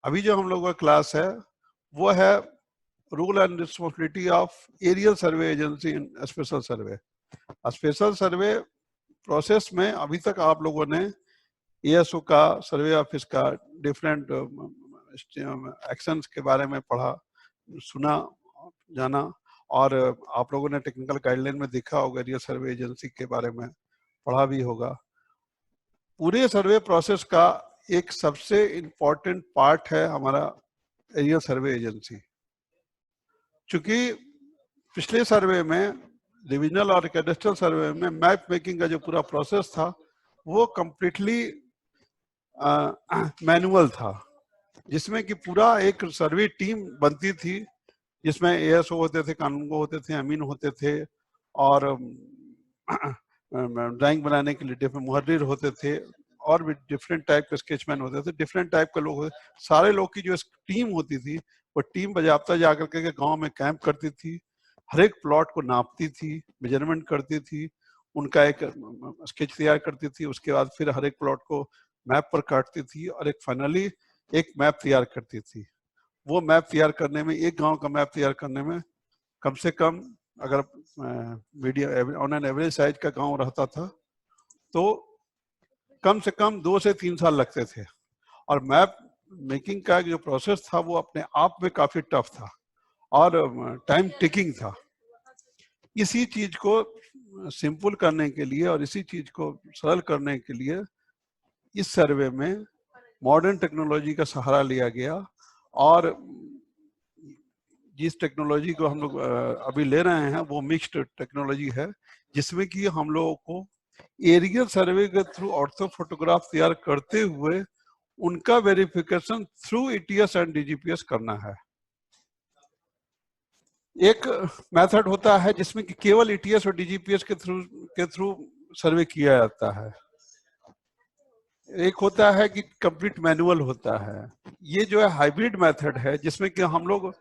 अभी जो हम लोगों का क्लास है वो है rule and responsibility of aerial survey agency in special survey. Special survey process में अभी तक आप लोगों ने एएसओ का, सर्वे ऑफिस का डिफरेंट एक्शंस के बारे में पढ़ा, सुना, जाना, और आप लोगों ने टेक्निकल गाइडलाइन में देखा होगा, एरियल सर्वे एजेंसी के बारे में पढ़ा भी होगा। पूरे सर्वे प्रोसेस का एक सबसे इम्पोर्टेंट पार्ट है हमारा एरियल सर्वे एजेंसी। चूंकि पिछले सर्वे में, डिविजनल और कैडेस्ट्रल सर्वे में मैप मेकिंग का जो पूरा प्रोसेस था वो कंप्लीटली मैनुअल था, जिसमें कि पूरा एक सर्वे टीम बनती थी, जिसमें एएसओ होते थे, कानूनगो होते थे, अमीन होते थे, और ड्राइंग बनाने के लिए डिफरेंट मुहर्रिर होते थे, और भी डिफरेंट टाइप के स्केचमैन होते थे, डिफरेंट टाइप के लोग होते। सारे लोग की जो टीम होती थी वो टीम बजाबता जाकर के गांव में कैंप करती थी, हर एक प्लॉट को नापती थी, मेजरमेंट करती थी, उनका एक स्केच तैयार करती थी, उसके बाद फिर हर एक प्लॉट को मैप पर काटती थी और एक फाइनली एक मैप तैयार करती थी। वो मैप तैयार करने में, एक गांव का मैप तैयार करने में कम से कम, अगर medium on an average size का गांव रहता था तो कम से कम 2 से 3 साल लगते थे। और मैप मेकिंग का जो प्रोसेस था वो अपने आप में काफी टफ था और टाइम टेकिंग था। इसी चीज को सिंपल करने के लिए और इसी चीज को सरल करने के लिए इस सर्वे में मॉडर्न टेक्नोलॉजी का सहारा लिया गया, और जिस टेक्नोलॉजी को हम लोग अभी ले रहे हैं वो मिक्स्ड टेक्नोलॉजी है, जिसमें कि हम लोगों को एरियल सर्वे के थ्रू ऑर्थो फोटोग्राफ तैयार करते हुए उनका verification through ETS and DGPS करना है। एक मेथड होता है जिसमें कि केवल ईटीएस और डीजीपीएस के थ्रू सर्वे किया जाता है। एक होता है कि कंप्लीट मैनुअल होता है। ये जो है हाइब्रिड मेथड है, जिसमें कि हम लोग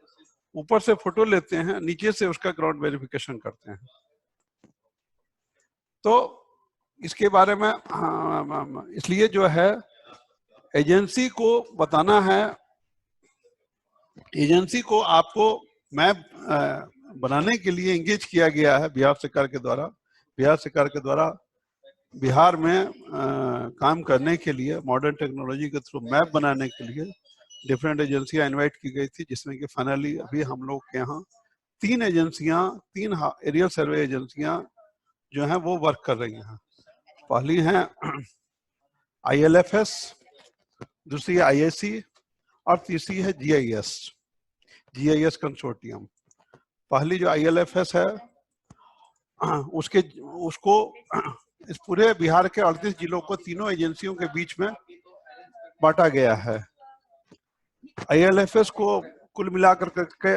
ऊपर से फोटो लेते हैं, नीचे से उसका ग्राउंड वेरिफिकेशन करते हैं। तो इसके बारे में इसलिए जो है एजेंसी को बताना है, एजेंसी को आपको मैप बनाने के लिए एंगेज किया गया है बिहार सरकार के द्वारा। बिहार सरकार के द्वारा बिहार में काम करने के लिए, मॉडर्न टेक्नोलॉजी के थ्रू मैप बनाने के लिए डिफरेंट एजेंसियां इनवाइट की गई थी, जिसमें कि फाइनली अभी हम लोग के यहाँ 3 एजेंसियां, 3 एरियल सर्वे एजेंसियां जो हैं वो वर्क कर रही हैं। पहली है ILFS, दूसरी है IAC और तीसरी है GIS कंसोर्टियम। पहली जो ILFS है उसको इस पूरे बिहार के 38 जिलों को तीनों एजेंसियों के बीच में बांटा गया है। ILFS को कुल मिलाकर के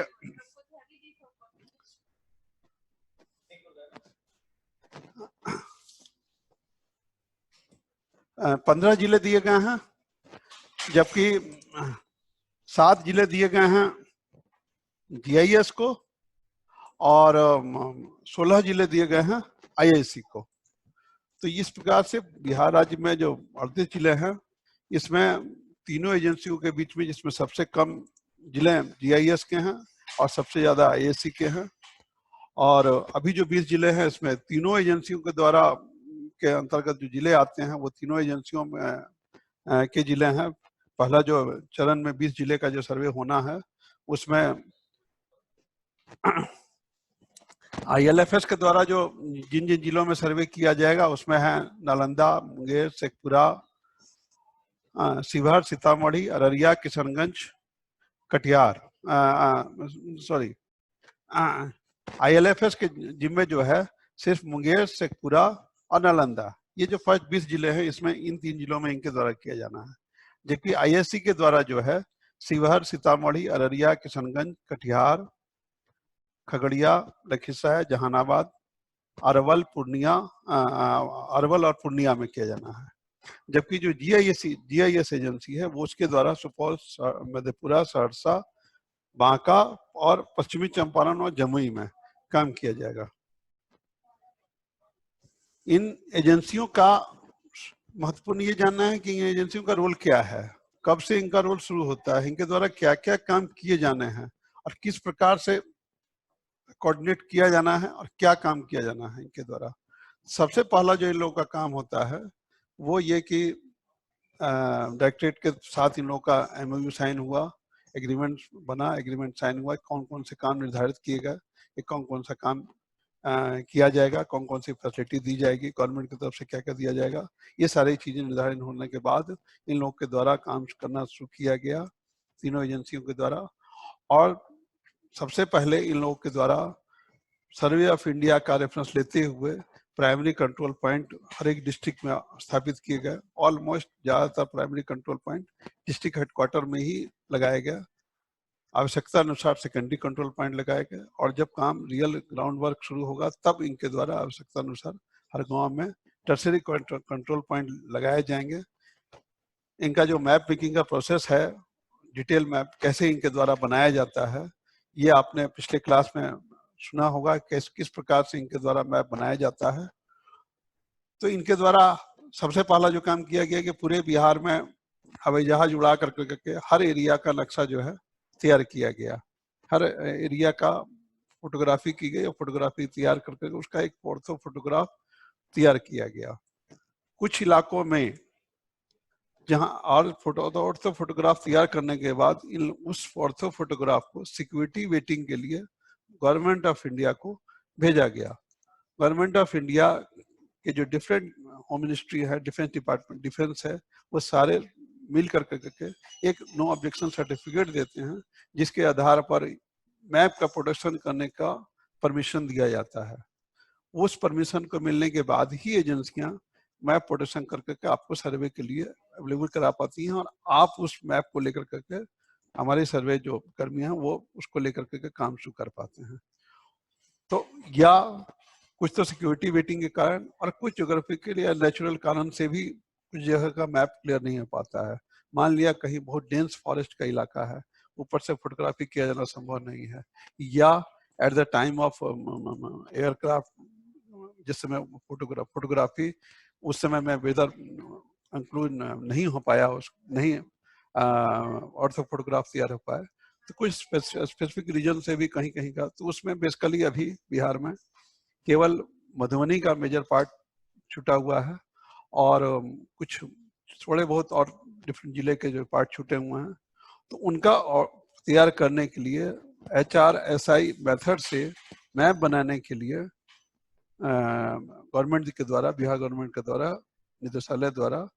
15 जिले दिए गए हैं, जबकि 7 जिले दिए गए हैं GIS को और 16 जिले दिए गए हैं IAC को। तो इस प्रकार से बिहार राज्य में जो 38 जिले हैं, इसमें तीनों एजेंसियों के बीच में जिसमें सबसे कम जिले GIS के हैं और सबसे ज्यादा IAC के हैं। और अभी जो 20 जिले हैं इसमें तीनों एजेंसियों के द्वारा के अंतर्गत जो जिले आते हैं वो तीनों एजेंसियों में के जिले हैं। पहला जो चरण में 20 जिले का जो सर्वे होना है उसमें ILFS के द्वारा जो जिन जिन जिलों में सर्वे किया जाएगा उसमें है नालंदा, मुंगेर, शेखपुरा, शिवहर, सीतामढ़ी, अररिया, किशनगंज, कटिहार। सॉरी, ILFS के जिम्मे जो है सिर्फ मुंगेर, शेखपुरा और नालंदा, ये जो फर्स्ट 20 जिले हैं इसमें इन 3 जिलों में इनके द्वारा किया जाना है। जबकि IAC के द्वारा जो है शिवहर, सीतामढ़ी, अररिया, किशनगंज, कटिहार, खगड़िया, लखीसराय, जहानाबाद, अरवल और पूर्णिया में किया जाना है। जबकि जो GIS एजेंसी है वो उसके द्वारा सुपौल, मधेपुरा, सहरसा, बांका और पश्चिमी चंपारण और जमुई में काम किया जाएगा। इन एजेंसियों का महत्वपूर्ण ये जानना है कि इन एजेंसियों का रोल क्या है। कब से इनका रोल शुरू होता है, इनके द्वारा क्या क्या काम किए जाने हैं और किस प्रकार से कोऑर्डिनेट किया जाना है और क्या काम किया जाना है इनके द्वारा। सबसे पहला जो इन लोगों का काम होता है वो ये कि डायरेक्टरेट के साथ इन लोगों का एमओयू साइन हुआ, एग्रीमेंट बना, एग्रीमेंट साइन हुआ, कौन कौन से काम निर्धारित किए गए, कौन कौन सा काम किया जाएगा, कौन कौन सी फैसिलिटी दी जाएगी, गवर्नमेंट की तरफ से क्या क्या दिया जाएगा, ये सारी चीजें निर्धारित होने के बाद इन लोगों के द्वारा काम करना शुरू किया गया तीनों एजेंसियों के द्वारा। और सबसे पहले इन लोगों के द्वारा सर्वे ऑफ इंडिया का रेफरेंस लेते हुए प्राइमरी कंट्रोल पॉइंट हर एक डिस्ट्रिक्ट में स्थापित किए गए। ऑलमोस्ट ज्यादातर primary control point district headquarter में ही लगाया गया। आवश्यकता अनुसार सेकेंडरी कंट्रोल पॉइंट लगाए गए और जब काम रियल ग्राउंड वर्क शुरू होगा तब इनके द्वारा आवश्यकता अनुसार हर गांव में टर्शरी कंट्रोल पॉइंट लगाए जाएंगे। इनका जो मैप मेकिंग का प्रोसेस है, डिटेल मैप कैसे इनके द्वारा बनाया जाता है, ये आपने पिछले क्लास में सुना होगा किस प्रकार से इनके द्वारा मैप बनाया जाता है। तो इनके द्वारा सबसे पहला जो काम किया गया कि पूरे बिहार में हवाई जहाज उड़ा करके हर एरिया का नक्शा जो है तैयार किया गया। हर एरिया का फोटोग्राफी की गई और फोटोग्राफी तैयार करके उसका एक ऑर्थो फोटोग्राफ तैयार किया गया। कुछ इलाकों में जहां ऑर्थो फोटोग्राफ तैयार करने के बाद उस ऑर्थो फोटोग्राफ को सिक्योरिटी वेटिंग के लिए गवर्नमेंट ऑफ इंडिया को भेजा गया। गवर्नमेंट ऑफ इंडिया के जो डिफरेंट होम मिनिस्ट्री है, डिफेंस डिपार्टमेंट, डिफेंस है, वो सारे मिल करके एक नो ऑब्जेक्शन सर्टिफिकेट देते हैं जिसके आधार पर मैप का प्रोडक्शन करने का परमिशन दिया जाता है। उस परमिशन को मिलने के बाद ही एजेंसियां मैप प्रोडक्शन करके आपको सर्वे के लिए अवेलेबल करा पाती हैं और आप उस मैप को लेकर करके हमारे सर्वे जो कर्मी हैं वो उसको लेकर के काम शुरू कर पाते हैं। तो या कुछ तो सिक्योरिटी वेटिंग के कारण और कुछ ज्योग्राफिकल या नेचुरल कारण से भी कुछ जगह का मैप क्लियर नहीं हो पाता है। मान लिया कहीं बहुत डेंस फॉरेस्ट का इलाका है, ऊपर से फोटोग्राफी किया जाना संभव नहीं है, या at the time of aircraft जिस समय फोटोग्राफी उस समय में वेदर इंक्लूड नहीं हो पाया, नहीं ऑर्थो फोटोग्राफ तैयार हो पाए, तो कुछ स्पेसिफिक रीजन से भी कहीं कहीं का, तो उसमें बेसिकली अभी बिहार में केवल मधुबनी का मेजर पार्ट छूटा हुआ है और कुछ थोड़े बहुत और डिफरेंट जिले के जो पार्ट छूटे हुए हैं, तो उनका तैयार करने के लिए HRSI मेथड से मैप बनाने के लिए गवर्नमेंट के द्वारा, बिहार गवर्नमेंट के द्वारा, निदेशालय द्वारा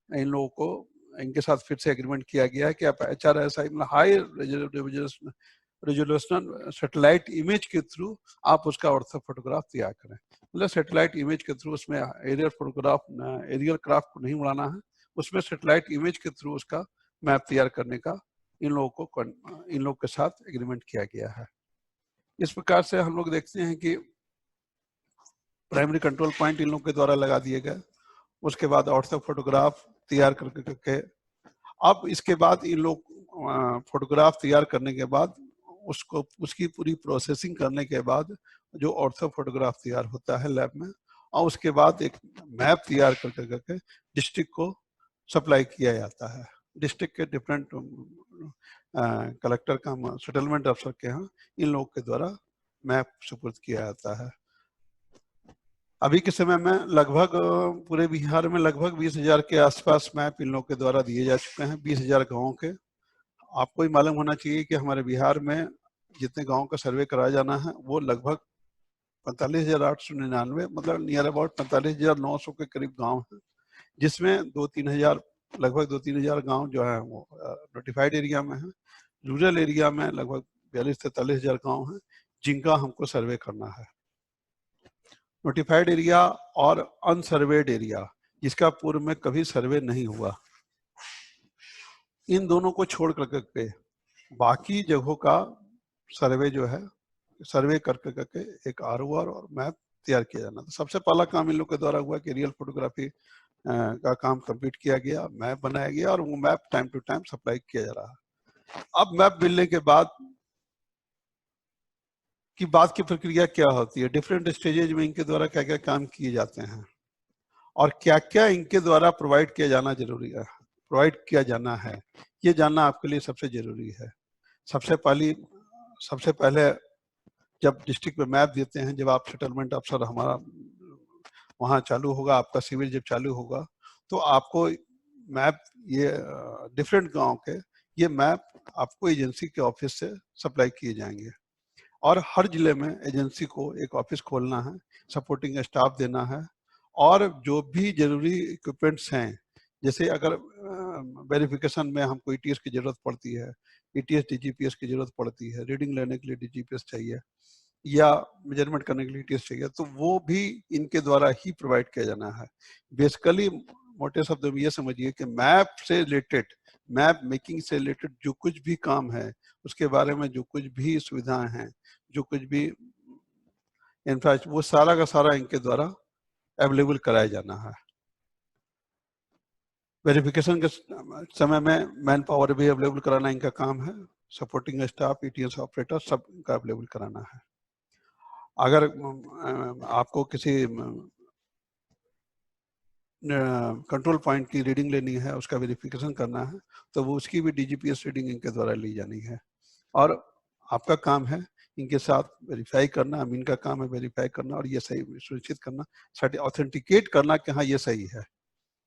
इन लोगों को इनके साथ फिर से एग्रीमेंट किया गया है कि आप HRSI मतलब हाई रेजोल्यूशन सैटेलाइट इमेज के थ्रू आप उसका ऑर्थो फोटोग्राफ तैयार करें। मतलब सैटेलाइट इमेज के थ्रू, उसमें एरियल फोटोग्राफ, एरियल क्राफ्ट को नहीं उड़ाना है, उसमें सैटेलाइट इमेज के थ्रू उसका मैप तैयार करने का इन लोगों के साथ एग्रीमेंट किया गया है। इस प्रकार से हम लोग देखते हैं कि प्राइमरी कंट्रोल पॉइंट इन लोगों के द्वारा लगा दिए गए, उसके बाद ऑर्थो फोटोग्राफ तैयार करके अब इसके बाद इन लोग फोटोग्राफ तैयार करने के बाद उसकी पूरी प्रोसेसिंग करने के बाद जो ऑर्थो फोटोग्राफ तैयार होता है लैब में, और उसके बाद एक मैप तैयार करके डिस्ट्रिक्ट को सप्लाई किया जाता है। डिस्ट्रिक्ट के डिफरेंट कलेक्टर का, सेटलमेंट अफसर के यहाँ इन लोगों के द्वारा मैप सुपुर्द किया जाता है। अभी के समय में लगभग पूरे बिहार में लगभग 20,000 के आसपास मैप इन लोगों के द्वारा दिए जा चुके हैं, 20,000 गाँवों के। आपको ही मालूम होना चाहिए कि हमारे बिहार में जितने गाँव का सर्वे कराया जाना है वो लगभग 45,899, मतलब नियर अबाउट 45,900 के करीब गांव हैं, जिसमें 2-3 हजार, लगभग 2-3 हजार गाँव जो है वो नोटिफाइड एरिया में है। रूरल एरिया में लगभग 42-43 हजार गाँव हैं जिनका हमको सर्वे करना है। नोटिफाइड एरिया और अनसर्वेड एरिया जिसका पूर्व में कभी सर्वे नहीं हुआ, इन दोनों को छोड़ करके बाकी जगहों का सर्वे जो है, सर्वे करके एक ROR और मैप तैयार किया जाना। तो सबसे पहला काम इन लोग के द्वारा हुआ कि रियल फोटोग्राफी का काम कंप्लीट किया गया, मैप बनाया गया और वो map time to time supply किया जा रहा है। अब मैप मिलने के बाद की प्रक्रिया क्या होती है, डिफरेंट स्टेजेज में इनके द्वारा क्या क्या काम किए जाते हैं और क्या क्या इनके द्वारा प्रोवाइड किया जाना जरूरी है। प्रोवाइड किया जाना है, ये जानना आपके लिए सबसे जरूरी है। सबसे पहले जब डिस्ट्रिक्ट में मैप देते हैं, जब आप सेटलमेंट अफसर हमारा वहाँ चालू होगा, आपका सिविल जब चालू होगा, तो आपको मैप, ये डिफरेंट गांव के ये मैप आपको एजेंसी के ऑफिस से सप्लाई किए जाएंगे। और हर जिले में एजेंसी को एक ऑफिस खोलना है, सपोर्टिंग स्टाफ देना है, और जो भी जरूरी इक्विपमेंट्स हैं, जैसे अगर वेरिफिकेशन में हमको ईटीएस की जरूरत पड़ती है, ईटीएस डीजीपीएस की जरूरत पड़ती है, रीडिंग लेने के लिए डीजीपीएस चाहिए या मेजरमेंट करने के लिए ईटीएस चाहिए, तो वो भी इनके द्वारा ही प्रोवाइड किया जाना है। बेसिकली मोटे शब्दों में ये समझिए कि मैप से रिलेटेड, मैप मेकिंग से रिलेटेड जो कुछ भी काम है, उसके बारे में जो कुछ भी सुविधाएं हैं, जो कुछ भी इंफ्रास्ट्रक्चर, वो सारा का सारा इनके द्वारा अवेलेबल कराया जाना है। वेरिफिकेशन के समय में मैन पावर भी अवेलेबल कराना इनका काम है, सपोर्टिंग स्टाफ, ईटीएस ऑपरेटर, सब इनका अवेलेबल कराना है। अगर आपको किसी कंट्रोल पॉइंट की रीडिंग लेनी है, उसका वेरिफिकेशन करना है, तो वो उसकी भी डीजीपीएस रीडिंग इनके द्वारा ली जानी है। और आपका काम है इनके साथ वेरीफाई करना, अमीन का काम है वेरीफाई करना और ये सही सुनिश्चित करना, ऑथेंटिकेट करना कि हाँ ये सही है।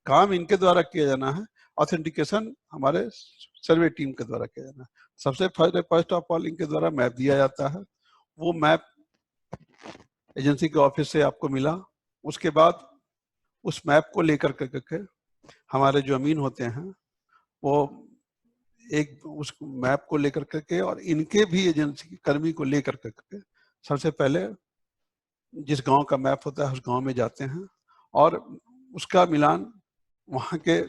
काम इनके द्वारा किया जाना है, ऑथेंटिकेशन हमारे सर्वे टीम के द्वारा किया जाना है। सबसे फर्स्ट ऑफ ऑल इनके द्वारा मैप दिया जाता है, वो मैप एजेंसी के ऑफिस से आपको मिला, उसके बाद उस मैप को लेकर के हमारे जो अमीन होते हैं वो एक उस मैप को लेकर के और इनके भी एजेंसी कर्मी को लेकर के सबसे पहले जिस गांव का मैप होता है उस गांव में जाते हैं और उसका मिलान वहाँ के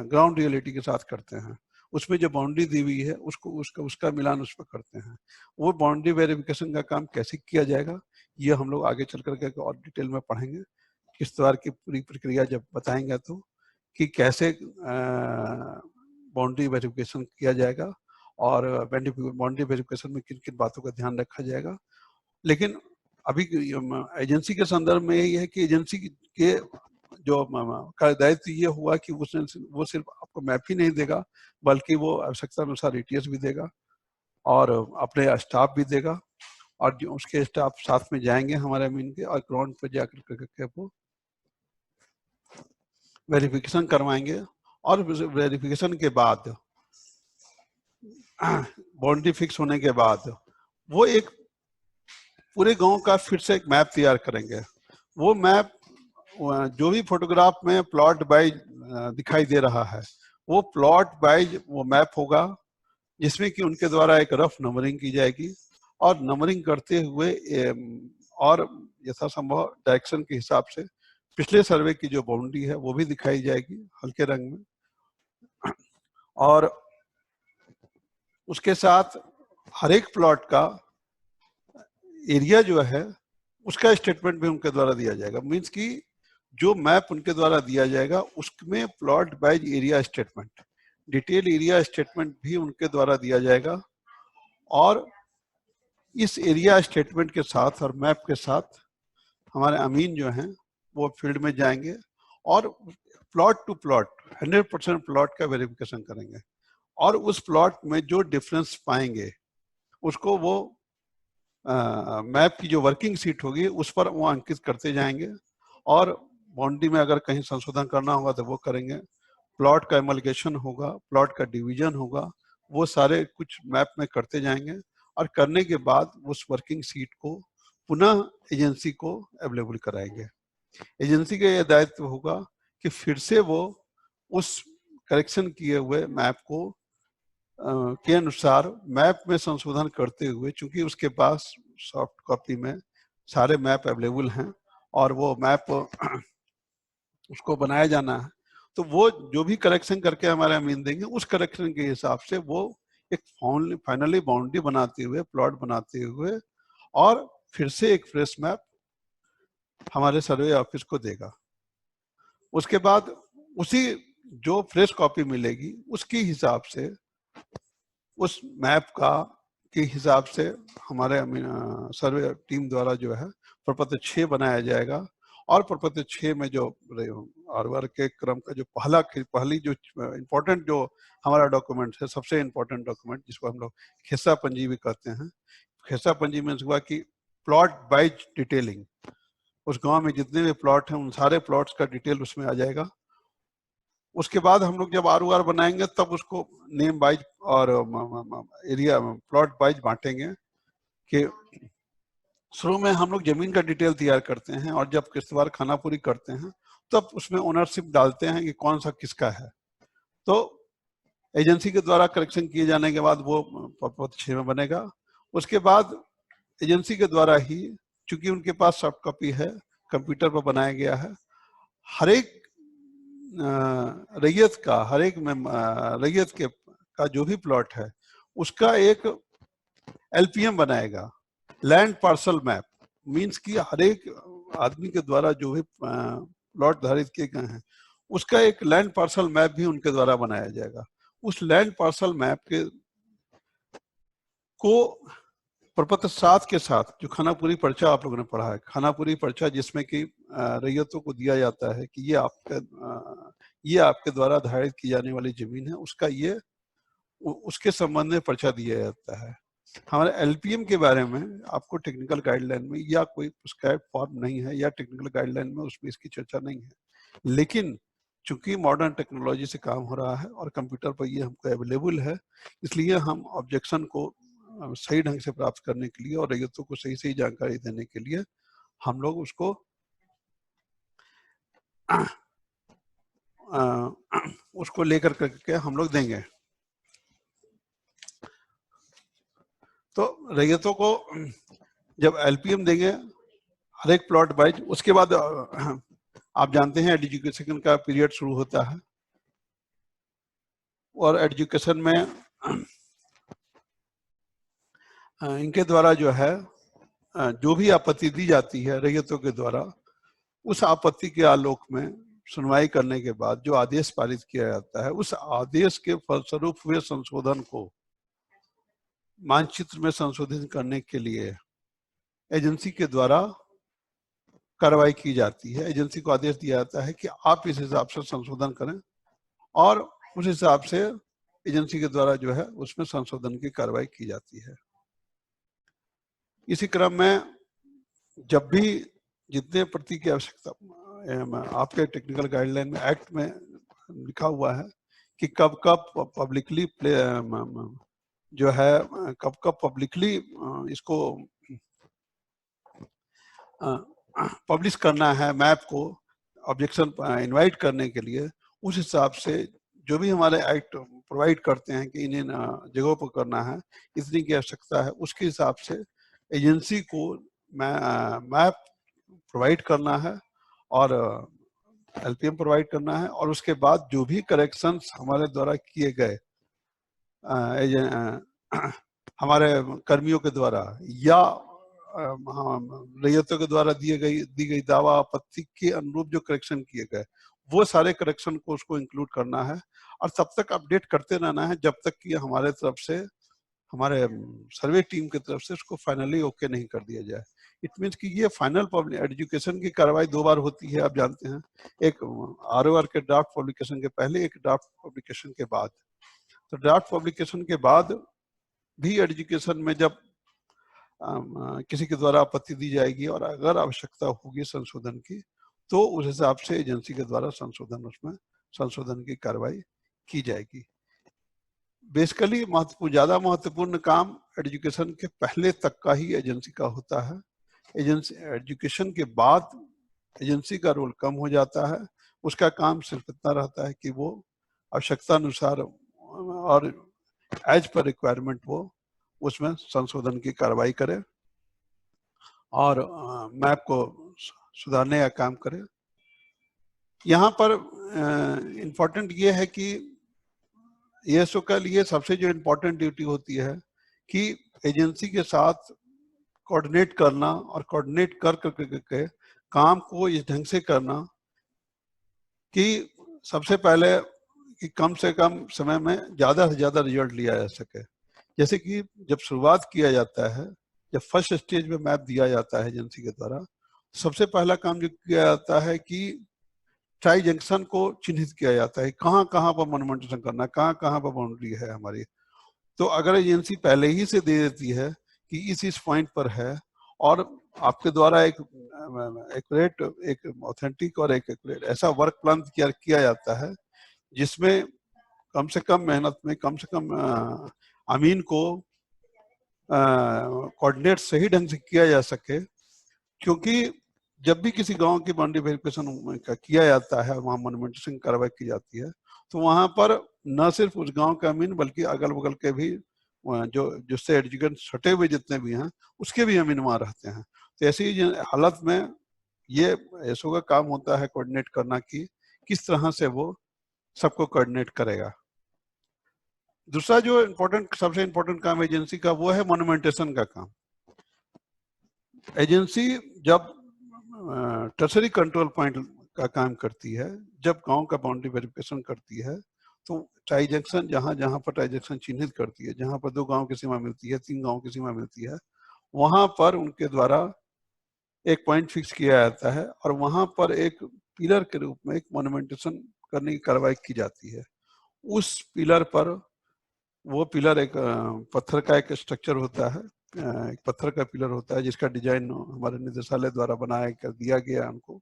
ग्राउंड रियलिटी के साथ करते हैं। उसमें जो बाउंड्री दी हुई है उसका मिलान उस पर करते हैं। वो बाउंड्री वेरिफिकेशन का काम कैसे किया जाएगा ये हम लोग आगे चल करके और डिटेल में पढ़ेंगे। किस तरह की पूरी प्रक्रिया जब बताएंगे तो कि कैसे बाउंड्री वेरिफिकेशन किया जाएगा और बाउंड्री वेरिफिकेशन में किन किन बातों का ध्यान रखा जाएगा। लेकिन अभी एजेंसी के संदर्भ में ये है कि एजेंसी के जो का दायित्व ये हुआ कि वो सिर्फ आपको मैप ही नहीं देगा बल्कि वो आवश्यकता अनुसार ईटीएस भी देगा और अपने स्टाफ भी देगा और जो उसके स्टाफ साथ में जाएंगे हमारे अमीन के और ग्राउंड पर जाकर के वो वेरिफिकेशन करवाएंगे और वेरिफिकेशन के बाद बाउंड्री फिक्स होने के बाद वो एक पूरे गांव का फिर से एक मैप तैयार करेंगे। वो मैप जो भी फोटोग्राफ में प्लॉट वाइज दिखाई दे रहा है वो प्लॉट वाइज वो मैप होगा जिसमें कि उनके द्वारा एक रफ नंबरिंग की जाएगी और नंबरिंग करते हुए और यथासंभव डायरेक्शन के हिसाब से पिछले सर्वे की जो बाउंड्री है वो भी दिखाई जाएगी हल्के रंग में। और उसके साथ हर एक प्लॉट का एरिया जो है उसका स्टेटमेंट भी उनके द्वारा दिया जाएगा। मीन्स कि जो मैप उनके द्वारा दिया जाएगा उसमें plot wise area statement, detail area statement भी उनके द्वारा दिया जाएगा और इस एरिया स्टेटमेंट के साथ और मैप के साथ हमारे अमीन जो हैं वो फील्ड में जाएंगे और प्लॉट टू प्लॉट 100% प्लॉट का वेरिफिकेशन करेंगे और उस प्लॉट में जो डिफरेंस पाएंगे उसको वो मैप की जो वर्किंग सीट होगी उस पर वो अंकित करते जाएंगे और बाउंड्री में अगर कहीं संशोधन करना होगा तो वो करेंगे। प्लॉट का एमलगेशन होगा, प्लॉट का डिवीजन होगा, वो सारे कुछ मैप में करते जाएंगे और करने के बाद उस वर्किंग सीट को पुनः एजेंसी को अवेलेबल कराएंगे। एजेंसी का यह दायित्व होगा कि फिर से वो उस करेक्शन किए हुए मैप को के अनुसार मैप में संशोधन करते हुए, चूंकि उसके पास सॉफ्ट कॉपी में सारे मैप अवेलेबल हैं और वो मैप उसको बनाया जाना है, तो वो जो भी करेक्शन करके हमारे अमीन देंगे उस करेक्शन के हिसाब से वो एक फाइनली बाउंड्री बनाते हुए, प्लॉट बनाते हुए और फिर से एक फ्रेश मैप हमारे सर्वे ऑफिस को देगा। उसके बाद उसी जो फ्रेश कॉपी मिलेगी उसके हिसाब से, उस मैप का के हिसाब से हमारे सर्वे टीम द्वारा जो है प्रपत्र 6 बनाया जाएगा और प्रपत्र 6 में जो आरओआर के क्रम का जो पहली जो इम्पोर्टेंट जो हमारा डॉक्यूमेंट है, सबसे इम्पोर्टेंट डॉक्यूमेंट जिसको हम लोग खेसा पंजी भी कहते हैं। खेसा पंजी मीन्स हुआ कि प्लॉट वाइज डिटेलिंग, उस गांव में जितने भी प्लॉट हैं उन सारे प्लॉट्स का डिटेल उसमें आ जाएगा। उसके बाद हम लोग जब आरओआर बनाएंगे तब उसको नेम वाइज और एरिया प्लॉट वाइज बांटेंगे कि शुरू में हम लोग जमीन का डिटेल तैयार करते हैं और जब किस्तवार खानापुरी करते हैं तब उसमें ओनरशिप डालते हैं कि कौन सा किसका है। तो एजेंसी के द्वारा करेक्शन किए जाने के बाद वो प्रपत्र 6 में बनेगा। उसके बाद एजेंसी के द्वारा ही, चूंकि उनके पास सॉफ्ट कॉपी है, कंप्यूटर पर बनाया गया है, हर एक रैयत का, हर एक रैयत के का जो भी प्लॉट है उसका एक एलपीएम बनाएगा, लैंड पार्सल मैप। मींस कि हर एक आदमी के द्वारा जो भी प्लॉट धारित किए गए हैं उसका एक लैंड पार्सल मैप भी उनके द्वारा बनाया जाएगा। उस लैंड पार्सल मैप के को प्रपत्र 7 के साथ, जो खानापुरी पर्चा आप लोगों ने पढ़ा है, खानापुरी पर्चा जिसमें कि रैयतों को दिया जाता है कि ये आपके द्वारा धारित की जाने वाली जमीन है, उसका ये उसके संबंध में पर्चा दिया जाता है। हमारे एलपीएम के बारे में आपको टेक्निकल गाइडलाइन में या कोई प्रिस्क्राइब फॉर्म नहीं है या टेक्निकल गाइडलाइन में उसमें इसकी चर्चा नहीं है, लेकिन चूंकि मॉडर्न टेक्नोलॉजी से काम हो रहा है और कंप्यूटर पर ये हमको अवेलेबल है, इसलिए हम ऑब्जेक्शन को सही ढंग से प्राप्त करने के लिए और रैयतों को सही सही जानकारी देने के लिए हम लोग उसको लेकर करके हम लोग देंगे। तो रैयतों को जब एलपीएम देंगे हर एक प्लॉट वाइज, उसके बाद आप जानते हैं एजुकेशन का पीरियड शुरू होता है और एजुकेशन में इनके द्वारा जो है जो भी आपत्ति दी जाती है रैयतों के द्वारा, उस आपत्ति के आलोक में सुनवाई करने के बाद जो आदेश पारित किया जाता है, उस आदेश के फलस्वरूप हुए संशोधन को मानचित्र में संशोधित करने के लिए एजेंसी के द्वारा कार्रवाई की जाती है। एजेंसी को आदेश दिया जाता है कि आप इस हिसाब से संशोधन करें और उस हिसाब से एजेंसी के द्वारा जो है उसमें संशोधन की कार्रवाई की जाती है। इसी क्रम में जब भी जितने प्रति की आवश्यकता, आपके टेक्निकल गाइडलाइन में एक्ट में लिखा हुआ है कि कब कब पब्लिकली जो है कब कब पब्लिकली इसको पब्लिश करना है मैप को ऑब्जेक्शन इनवाइट करने के लिए, उस हिसाब से जो भी हमारे एक्ट प्रोवाइड करते हैं कि इन जगहों पर करना है, इतनी की आवश्यकता है, उसके हिसाब से एजेंसी को मैप प्रोवाइड करना है और एलपीएम प्रोवाइड करना है। और उसके बाद जो भी करेक्शंस हमारे द्वारा किए गए हमारे कर्मियों के द्वारा या रैयतों के द्वारा दी गई दावा आपत्ति के अनुरूप जो करेक्शन किए गए, वो सारे करेक्शन को उसको इंक्लूड करना है और तब तक अपडेट करते रहना है जब तक कि हमारे तरफ से, हमारे सर्वे टीम की तरफ से उसको फाइनली ओके नहीं कर दिया जाए। इट मीन्स कि ये फाइनल पब्लिक एजुकेशन की कार्रवाई 2 बार होती है, आप जानते हैं, एक आरओआर के ड्राफ्ट पब्लिकेशन के पहले, एक ड्राफ्ट पब्लिकेशन के बाद। तो ड्राफ्ट पब्लिकेशन के बाद भी एजुकेशन में जब किसी के द्वारा आपत्ति दी जाएगी और अगर आवश्यकता होगी संशोधन की, तो उस हिसाब से एजेंसी के द्वारा उसमें संशोधन की कार्रवाई की जाएगी। बेसिकली ज्यादा महत्वपूर्ण काम एजुकेशन के पहले तक का ही एजेंसी का होता है। एजेंसी एजुकेशन के बाद एजेंसी का रोल कम हो जाता है। उसका काम सिर्फ इतना रहता है कि वो आवश्यकता अनुसार और एज पर रिक्वायरमेंट वो उसमें संशोधन की कार्रवाई करे और मैप को सुधारने का काम करे। यहाँ पर इम्पोर्टेंट ये है कि ESO के लिए सबसे जो इम्पोर्टेंट ड्यूटी होती है कि एजेंसी के साथ कोऑर्डिनेट करना और कोऑर्डिनेट कर करके काम को इस ढंग से करना कि सबसे पहले कि कम से कम समय में ज़्यादा से ज़्यादा रिजल्ट लिया जा सके। जैसे कि जब शुरुआत किया जाता है, जब फर्स्ट स्टेज में मैप दिया जाता है एजेंसी के द्वारा, सबसे पहला काम जो किया जाता है कि टाई जंक्शन को चिन्हित किया जाता है, कहाँ कहाँ पर मोनुमेंटेशन करना है, कहाँ कहाँ पर बाउंड्री है हमारी। तो अगर एजेंसी पहले ही से दे देती है कि इस पॉइंट पर है, और आपके द्वारा एक एक्यूरेट, एक ऑथेंटिक और एक एक्यूरेट ऐसा वर्क प्लान किया जाता है जिसमें कम से कम मेहनत में कम से कम अमीन को कोऑर्डिनेट सही ढंग से किया जा सके। क्योंकि जब भी किसी गांव की बाउंड्री वेरिफिकेशन किया जाता है, वहां मोनुमेंटेशन कार्रवाई की जाती है, तो वहां पर न सिर्फ उस गांव के अमीन बल्कि अगल बगल के भी जो जिससे एडजुकेट छटे हुए जितने भी हैं उसके भी अमीन वहां रहते हैं। तो ऐसी हालत में ये एसओ का काम होता है कोऑर्डिनेट करना कि किस तरह से वो सबको कोऑर्डिनेट करेगा। दूसरा जो इम्पोर्टेंट, सबसे इम्पोर्टेंट काम एजेंसी का वो है मोनुमेंटेशन का काम। एजेंसी जब टर्सरी कंट्रोल पॉइंट का काम करती है, जब गांव का बाउंड्री वेरिफिकेशन करती है, तो टाई जंक्शन जहां जहां पर टाई जंक्शन चिन्हित करती है, जहां पर 2 गांव की सीमा मिलती है, 3 गांव की सीमा मिलती है, वहां पर उनके द्वारा एक पॉइंट फिक्स किया जाता है और वहां पर एक पिलर के रूप में एक मोनुमेंटेशन करने की कार्रवाई की जाती है। उस पिलर पर, वो पिलर एक पत्थर का एक स्ट्रक्चर होता है, एक पत्थर का पिलर होता है जिसका डिजाइन हमारे निदेशालय द्वारा बनाया कर दिया गया हमको।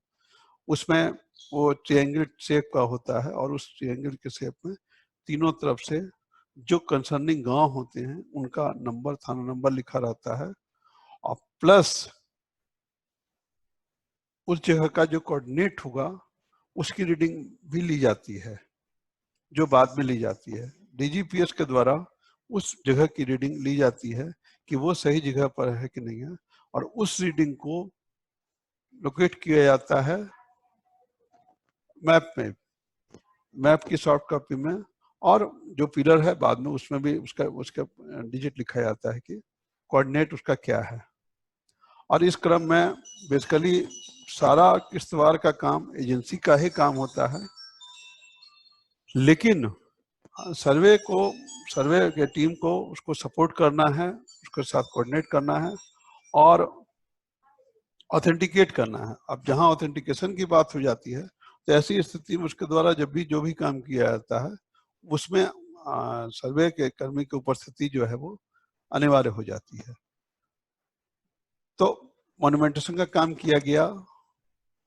उसमें वो ट्रायंगल शेप का होता है और उस ट्रायंगल के शेप में तीनों तरफ से जो कंसर्निंग गांव होते हैं उनका नंबर, थाना नंबर लिखा रहता है, और प्लस उस जगह का जो कोऑर्डिनेट होगा उसकी रीडिंग भी ली जाती है, जो बाद में ली जाती है। डीजीपीएस के द्वारा उस जगह की रीडिंग ली जाती है कि वो सही जगह पर है कि नहीं है, और उस रीडिंग को लोकेट किया जाता है मैप में, मैप की सॉफ्ट कॉपी में, और जो पिलर है बाद में उसमें भी उसका उसका डिजिट लिखा जाता है कि कोऑर्डिनेट उसका क्या है। और इस क्रम में बेसिकली सारा किश्तवाड़ का काम एजेंसी का ही काम होता है, लेकिन सर्वे के टीम को उसको सपोर्ट करना है, उसके साथ कोऑर्डिनेट करना है और ऑथेंटिकेट करना है। अब जहां ऑथेंटिकेशन की बात हो जाती है तो ऐसी स्थिति में उसके द्वारा जब भी जो भी काम किया जाता है उसमें सर्वे के कर्मी की उपस्थिति जो है वो अनिवार्य हो जाती है। तो मोनुमेंटेशन का काम किया गया,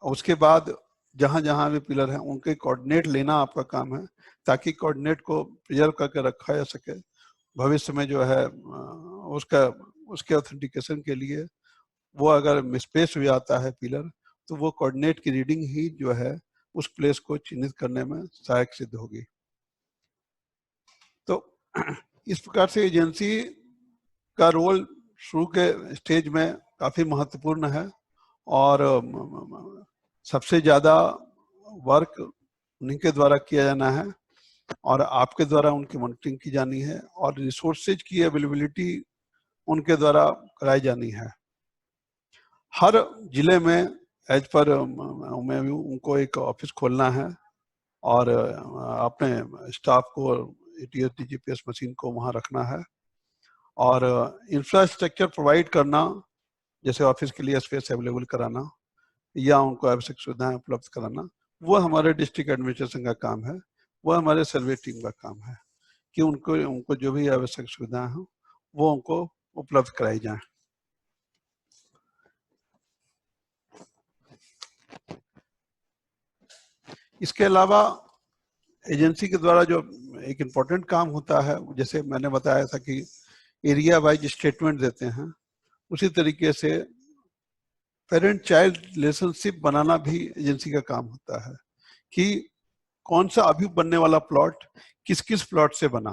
उसके बाद जहां जहां भी पिलर हैं उनके कोऑर्डिनेट लेना आपका काम है, ताकि कोऑर्डिनेट को प्रिजर्व करके रखा जा सके भविष्य में जो है उसके ऑथेंटिकेशन के लिए। वो अगर मिसप्लेस हो जाता है पिलर, तो वो कोऑर्डिनेट की रीडिंग ही जो है उस प्लेस को चिन्हित करने में सहायक सिद्ध होगी। तो इस प्रकार से एजेंसी का रोल शुरू के स्टेज में काफी महत्वपूर्ण है, और सबसे ज्यादा वर्क उन्हीं के द्वारा किया जाना है और आपके द्वारा उनकी मॉनिटरिंग की जानी है, और रिसोर्सेज की अवेलेबिलिटी उनके द्वारा कराई जानी है। हर जिले में एज पर उनको एक ऑफिस खोलना है और अपने स्टाफ को एटीएस डीजीपीएस मशीन को वहां रखना है, और इंफ्रास्ट्रक्चर प्रोवाइड करना, जैसे ऑफिस के लिए स्पेस अवेलेबल कराना या उनको आवश्यक सुविधाएं उपलब्ध कराना, वो हमारे डिस्ट्रिक्ट एडमिनिस्ट्रेशन का काम है, वो हमारे सर्वे टीम का काम है कि उनको जो भी आवश्यक सुविधाएं हो वो उनको उपलब्ध कराई जाए। इसके अलावा एजेंसी के द्वारा जो एक इम्पोर्टेंट काम होता है, जैसे मैंने बताया था कि एरिया वाइज स्टेटमेंट देते हैं, उसी तरीके से पेरेंट चाइल्ड रिलेशनशिप बनाना भी एजेंसी का काम होता है कि कौन सा अभी बनने वाला प्लॉट किस किस प्लॉट से बना,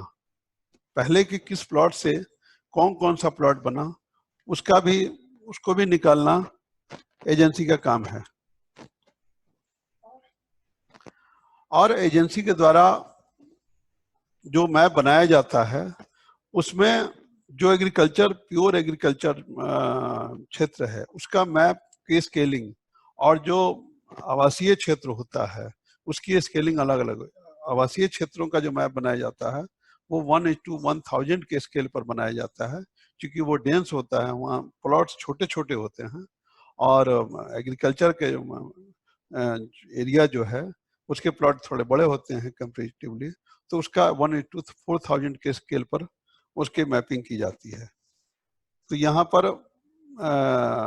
पहले के किस प्लॉट से कौन कौन सा प्लॉट बना, उसको भी निकालना एजेंसी का काम है। और एजेंसी के द्वारा जो मैप बनाया जाता है उसमें जो एग्रीकल्चर, प्योर एग्रीकल्चर क्षेत्र है उसका मैप की स्केलिंग, और जो आवासीय क्षेत्र होता है उसकी स्केलिंग अलग अलग। आवासीय क्षेत्रों का जो मैप बनाया जाता है वो 1:1000 के स्केल पर बनाया जाता है, क्योंकि वो डेंस होता है, वहाँ प्लॉट्स छोटे छोटे होते हैं, और एग्रीकल्चर के एरिया जो है उसके प्लॉट थोड़े बड़े होते हैं कंपेरेटिवली, तो उसका 1:4000 के स्केल पर उसकी मैपिंग की जाती है। तो यहाँ पर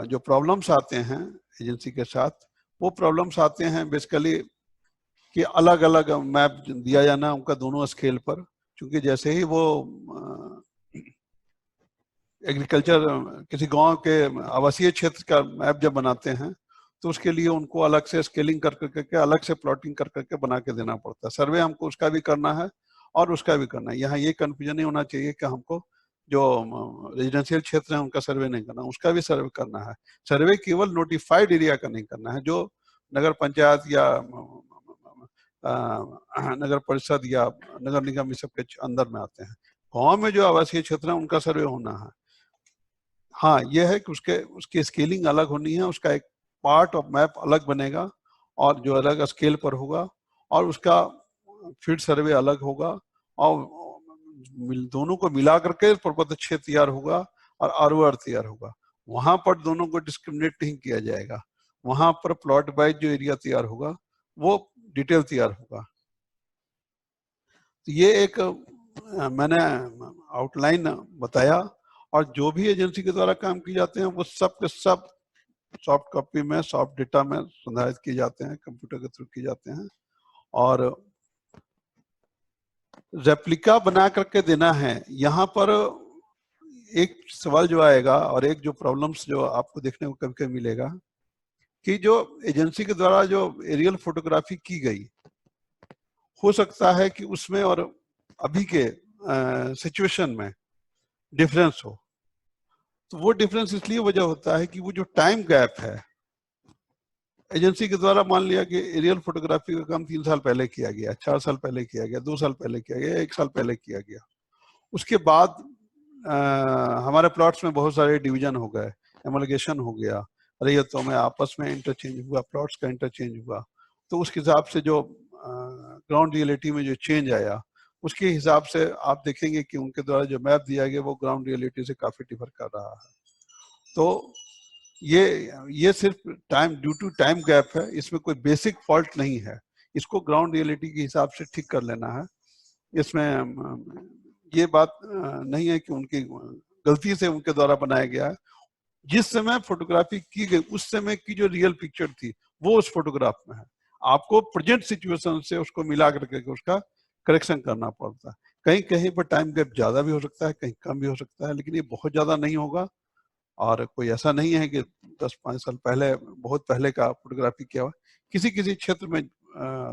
जो प्रॉब्लम्स आते हैं एजेंसी के साथ, वो प्रॉब्लम्स आते हैं बेसिकली कि अलग अलग मैप दिया जाना उनका दोनों स्केल पर, क्योंकि जैसे ही वो एग्रीकल्चर किसी गांव के आवासीय क्षेत्र का मैप जब बनाते हैं तो उसके लिए उनको अलग से स्केलिंग कर करके अलग से प्लॉटिंग कर करके बना के देना पड़ता है। सर्वे हमको उसका भी करना है और उसका भी करना है। यहाँ ये कंफ्यूजन नहीं होना चाहिए कि हमको जो रेजिडेंशियल क्षेत्र है उनका सर्वे नहीं करना, उसका भी सर्वे करना है। सर्वे केवल नोटिफाइड एरिया का नहीं करना है, जो नगर पंचायत या नगर परिषद या नगर निगम इस सब के अंदर में आते हैं। गाँव में जो आवासीय क्षेत्र है उनका सर्वे होना है। हाँ, यह है कि उसकी स्केलिंग अलग होनी है, उसका एक पार्ट ऑफ मैप अलग बनेगा और जो अलग स्केल पर होगा, और उसका फील्ड सर्वे अलग होगा, और दोनों को मिला करके प्रपत्र क्षेत्र तैयार होगा और आरओआर तैयार होगा। वहां पर दोनों को डिस्क्रिमिनेट नहीं किया जाएगा। वहां पर प्लॉट वाइज जो एरिया तैयार होगा वो डिटेल तैयार होगा। तो ये एक मैंने आउटलाइन बताया, और जो भी एजेंसी के द्वारा काम किए जाते हैं वो सब के सब सॉफ्ट कॉपी में, सॉफ्ट डेटा में संधारित किए जाते हैं, कंप्यूटर के थ्रू किए जाते हैं। और रेप्लिका बना करके देना है। यहाँ पर एक सवाल जो आएगा और एक जो प्रॉब्लम्स जो आपको देखने को कभी कभी मिलेगा कि जो एजेंसी के द्वारा जो एरियल फोटोग्राफी की गई, हो सकता है कि उसमें और अभी के सिचुएशन में डिफरेंस हो। तो वो डिफरेंस इसलिए वजह होता है कि वो जो टाइम गैप है, एजेंसी के द्वारा मान लिया कि एरियल फोटोग्राफी का काम 3 साल पहले किया गया, 4 साल पहले किया गया, 2 साल पहले किया गया, 1 साल पहले किया गया। उसके बाद हमारे प्लॉट्स में बहुत सारे डिवीजन हो गए, एमलगेशन हो गया, रैयतों में आपस में इंटरचेंज हुआ, प्लॉट्स का इंटरचेंज हुआ। तो उसके हिसाब से जो ग्राउंड रियलिटी में जो चेंज आया, उसके हिसाब से आप देखेंगे कि उनके द्वारा जो मैप दिया गया वो ग्राउंड रियलिटी से काफी डिफर कर रहा है। तो ये सिर्फ time, due to time gap है, इसमें कोई बेसिक फॉल्ट नहीं है। इसको ग्राउंड रियलिटी के हिसाब से ठीक कर लेना है। इसमें ये बात नहीं है कि उनकी गलती से उनके द्वारा बनाया गया है। जिस समय फोटोग्राफी की गई उस समय की जो रियल पिक्चर थी वो उस फोटोग्राफ में है। आपको प्रेजेंट सिचुएशन से उसको मिला करके उसका करेक्शन करना पड़ता है। कहीं कहीं पर टाइम गैप ज्यादा भी हो सकता है, कहीं कम भी हो सकता है, लेकिन ये बहुत ज्यादा नहीं होगा। और कोई ऐसा नहीं है कि 10-5 साल पहले, बहुत पहले का फोटोग्राफी किया हुआ। किसी किसी क्षेत्र में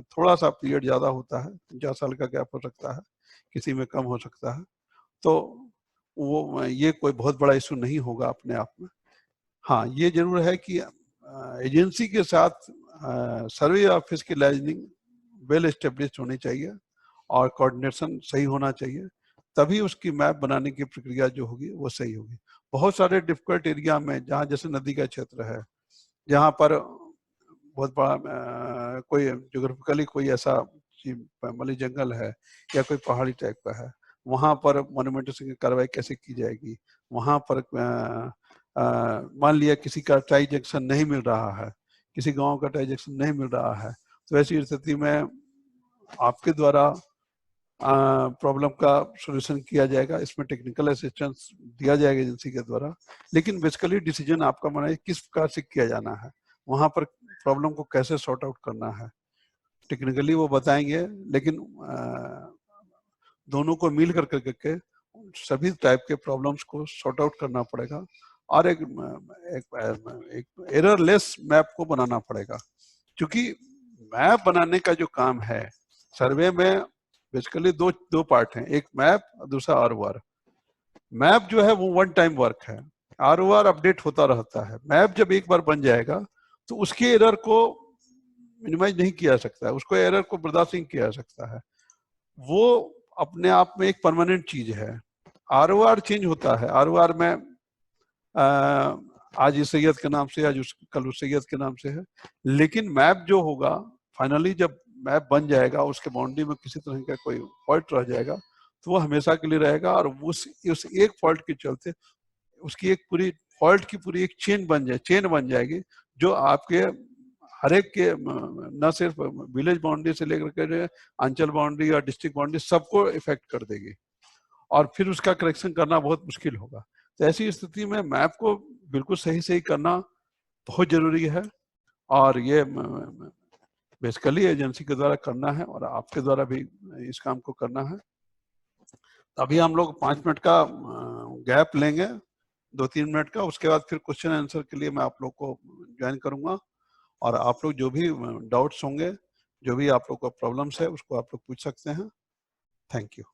थोड़ा सा पीरियड ज्यादा होता है, 50 साल का गैप हो सकता है, किसी में कम हो सकता है। तो वो ये कोई बहुत बड़ा इशू नहीं होगा अपने आप में। हाँ, ये जरूर है कि एजेंसी के साथ सर्वे ऑफिस की लाइजनिंग वेल एस्टेब्लिश होनी चाहिए और कोऑर्डिनेशन सही होना चाहिए, तभी उसकी मैप बनाने की प्रक्रिया जो होगी वो सही होगी। बहुत सारे डिफिकल्ट एरिया में, जहाँ जैसे नदी का क्षेत्र है, जहाँ पर बहुत बड़ा कोई ज्योग्राफिकली कोई ऐसा मली जंगल है या कोई पहाड़ी टाइप का है, वहाँ पर मोन्यूमेंट की कार्रवाई कैसे की जाएगी। वहाँ पर मान लिया किसी का टाई जंक्शन नहीं मिल रहा है, किसी गांव का टाई जंक्शन नहीं मिल रहा है, तो ऐसी स्थिति में आपके द्वारा प्रॉब्लम का सॉल्यूशन किया जाएगा। इसमें टेक्निकल असिस्टेंस दिया जाएगा एजेंसी के द्वारा, लेकिन बेसिकली डिसीजन आपका माना है किस प्रकार से किया जाना है, वहां पर प्रॉब्लम को कैसे सॉर्ट आउट करना है, टेक्निकली वो बताएंगे। लेकिन दोनों को मिल कर करके सभी टाइप के प्रॉब्लम्स को सॉर्ट आउट करना पड़ेगा और एक एररलेस मैप को बनाना पड़ेगा। क्योंकि मैप बनाने का जो काम है, सर्वे में बेसिकली दो पार्ट हैं, एक मैप और दूसरा आरओआर। मैप जो है वो वन टाइम वर्क है, आरओआर अपडेट होता रहता है। मैप जब एक बार बन जाएगा तो उसके एरर को मिनिमाइज नहीं किया सकता है, उसको एरर को बर्दाश्त नहीं किया जा सकता है। वो अपने आप में एक परमानेंट चीज है। आरओआर चेंज होता है, आरओआर में आज इस सैयद के नाम से, आज कल उस सैयद के नाम से है, लेकिन मैप जो होगा फाइनली जब मैप बन जाएगा, उसके बाउंड्री में किसी तरह का कोई फॉल्ट रह जाएगा तो वो हमेशा के लिए रहेगा। और उस एक फॉल्ट के चलते उसकी एक पूरी फॉल्ट की पूरी एक चेन बन जाएगी, जो आपके हर एक के न सिर्फ विलेज बाउंड्री से लेकर के अंचल बाउंड्री या डिस्ट्रिक्ट बाउंड्री सबको इफेक्ट कर देगी और फिर उसका करेक्शन करना बहुत मुश्किल होगा। तो ऐसी स्थिति में मैप को बिल्कुल सही सही करना बहुत जरूरी है और ये बेसिकली एजेंसी के द्वारा करना है और आपके द्वारा भी इस काम को करना है। अभी हम लोग 5 मिनट का गैप लेंगे, 2-3 मिनट का, उसके बाद फिर क्वेश्चन आंसर के लिए मैं आप लोग को ज्वाइन करूंगा और आप लोग जो भी डाउट्स होंगे, जो भी आप लोग को प्रॉब्लम्स है उसको आप लोग पूछ सकते हैं। Thank you.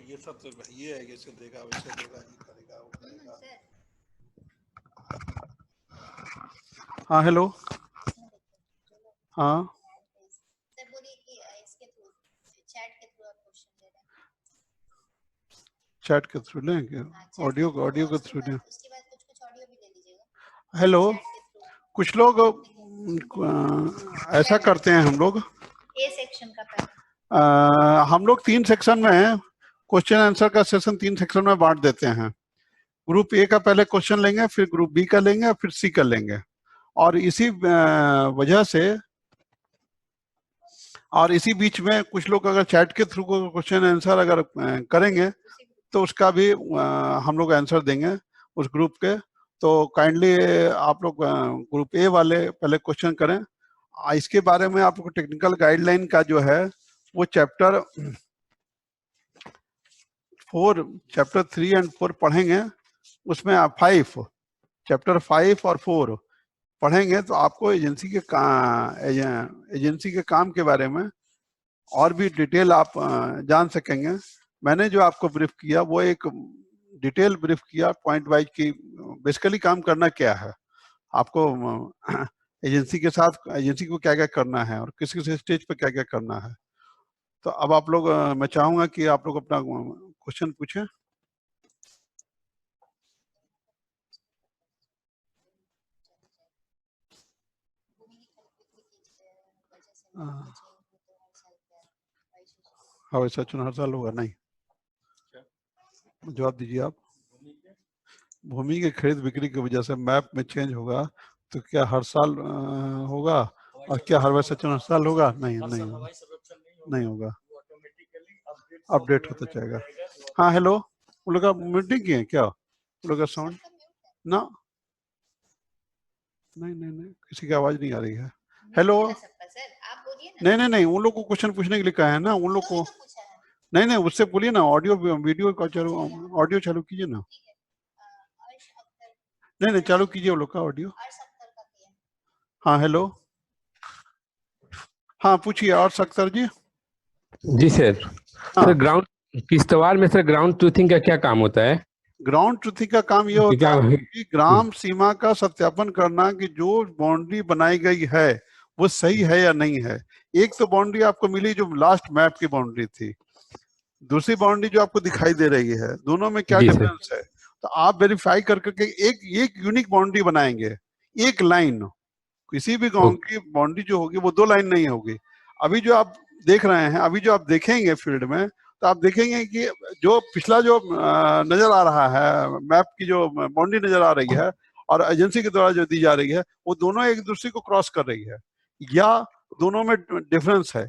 ये सब तो ये है, जैसे देगा वैसे देगा, ये करेगा वो करेगा। हाँ हेलो। हाँ चैट के थ्रू लेंगे, ऑडियो के थ्रू लें। हेलो, कुछ लोग ऐसा करते हैं, हम लोग हम लोग 3 सेक्शन में क्वेश्चन आंसर का सेशन 3 सेक्शन में बांट देते हैं। ग्रुप ए का पहले क्वेश्चन लेंगे, फिर ग्रुप बी का लेंगे, फिर सी का लेंगे। और इसी वजह से और इसी बीच में कुछ लोग अगर चैट के थ्रू क्वेश्चन आंसर अगर करेंगे तो उसका भी हम लोग आंसर देंगे उस ग्रुप के। तो काइंडली आप लोग ग्रुप ए वाले पहले क्वेश्चन करें। इसके बारे में आप लोग टेक्निकल गाइडलाइन का जो है वो चैप्टर 3 और 4 पढ़ेंगे। उसमें आप चैप्टर 5 और 4 पढ़ेंगे तो आपको एजेंसी के काम के बारे में और भी डिटेल आप जान सकेंगे। मैंने जो आपको ब्रीफ किया वो एक डिटेल ब्रीफ किया पॉइंट वाइज की बेसिकली काम करना क्या है। आपको एजेंसी के साथ एजेंसी को क्या क्या करना है और किस किस स्टेज पे क्या क्या करना है। तो अब आप लोग मैं चाहूंगा कि आप लोग अपना क्वेश्चन पूछें। हाँ वैसा चुनाव हर साल होगा नहीं? जवाब दीजिए आप। भूमि के खरीद बिक्री की वजह से मैप में चेंज होगा तो क्या हर साल होगा, और क्या हर वर्ष चुनाव हर साल होगा? नहीं नहीं होगा, नहीं होगा, अपडेट होता जाएगा। हाँ हेलो, उन लोग का मीटिंग की है क्या? उन लोग का साउंड ना, नहीं नहीं नहीं, किसी की आवाज नहीं आ रही है। हेलो, नहीं नहीं नहीं, उन लोग को क्वेश्चन पूछने के लिए कहा है ना उन लोग को। नहीं नहीं, उससे बोलिए ना, ऑडियो वीडियो का चालू, ऑडियो चालू कीजिए ना। नहीं नहीं, चालू कीजिए वो लोग का ऑडियो। हाँ हेलो, हाँ पूछिए और सक्तर जी। जी सर। हाँ। सर ग्राउंड किश्तवाड़ में सर ग्राउंड ट्रूथिंग का क्या काम होता है? ग्राउंड ट्रूथिंग का काम ये होता क्या है कि ग्राम सीमा का सत्यापन करना कि जो बाउंड्री बनाई गई है वो सही है या नहीं है। एक तो बाउंड्री आपको मिली जो लास्ट मैप की बाउंड्री थी, दूसरी बाउंड्री जो आपको दिखाई दे रही है, दोनों में क्या जी सर। डिफरेंस है। तो आप वेरीफाई कर करके एक एक यूनिक बाउंड्री बनाएंगे, एक लाइन। किसी भी गांव की बाउंड्री जो होगी वो दो लाइन नहीं होगी। अभी जो आप देख रहे हैं, अभी जो आप देखेंगे फील्ड में, तो आप देखेंगे कि जो पिछला जो नजर आ रहा है, मैप की जो बाउंड्री नजर आ रही है और एजेंसी के द्वारा जो दी जा रही है, वो दोनों एक दूसरे को क्रॉस कर रही है या दोनों में डिफरेंस है।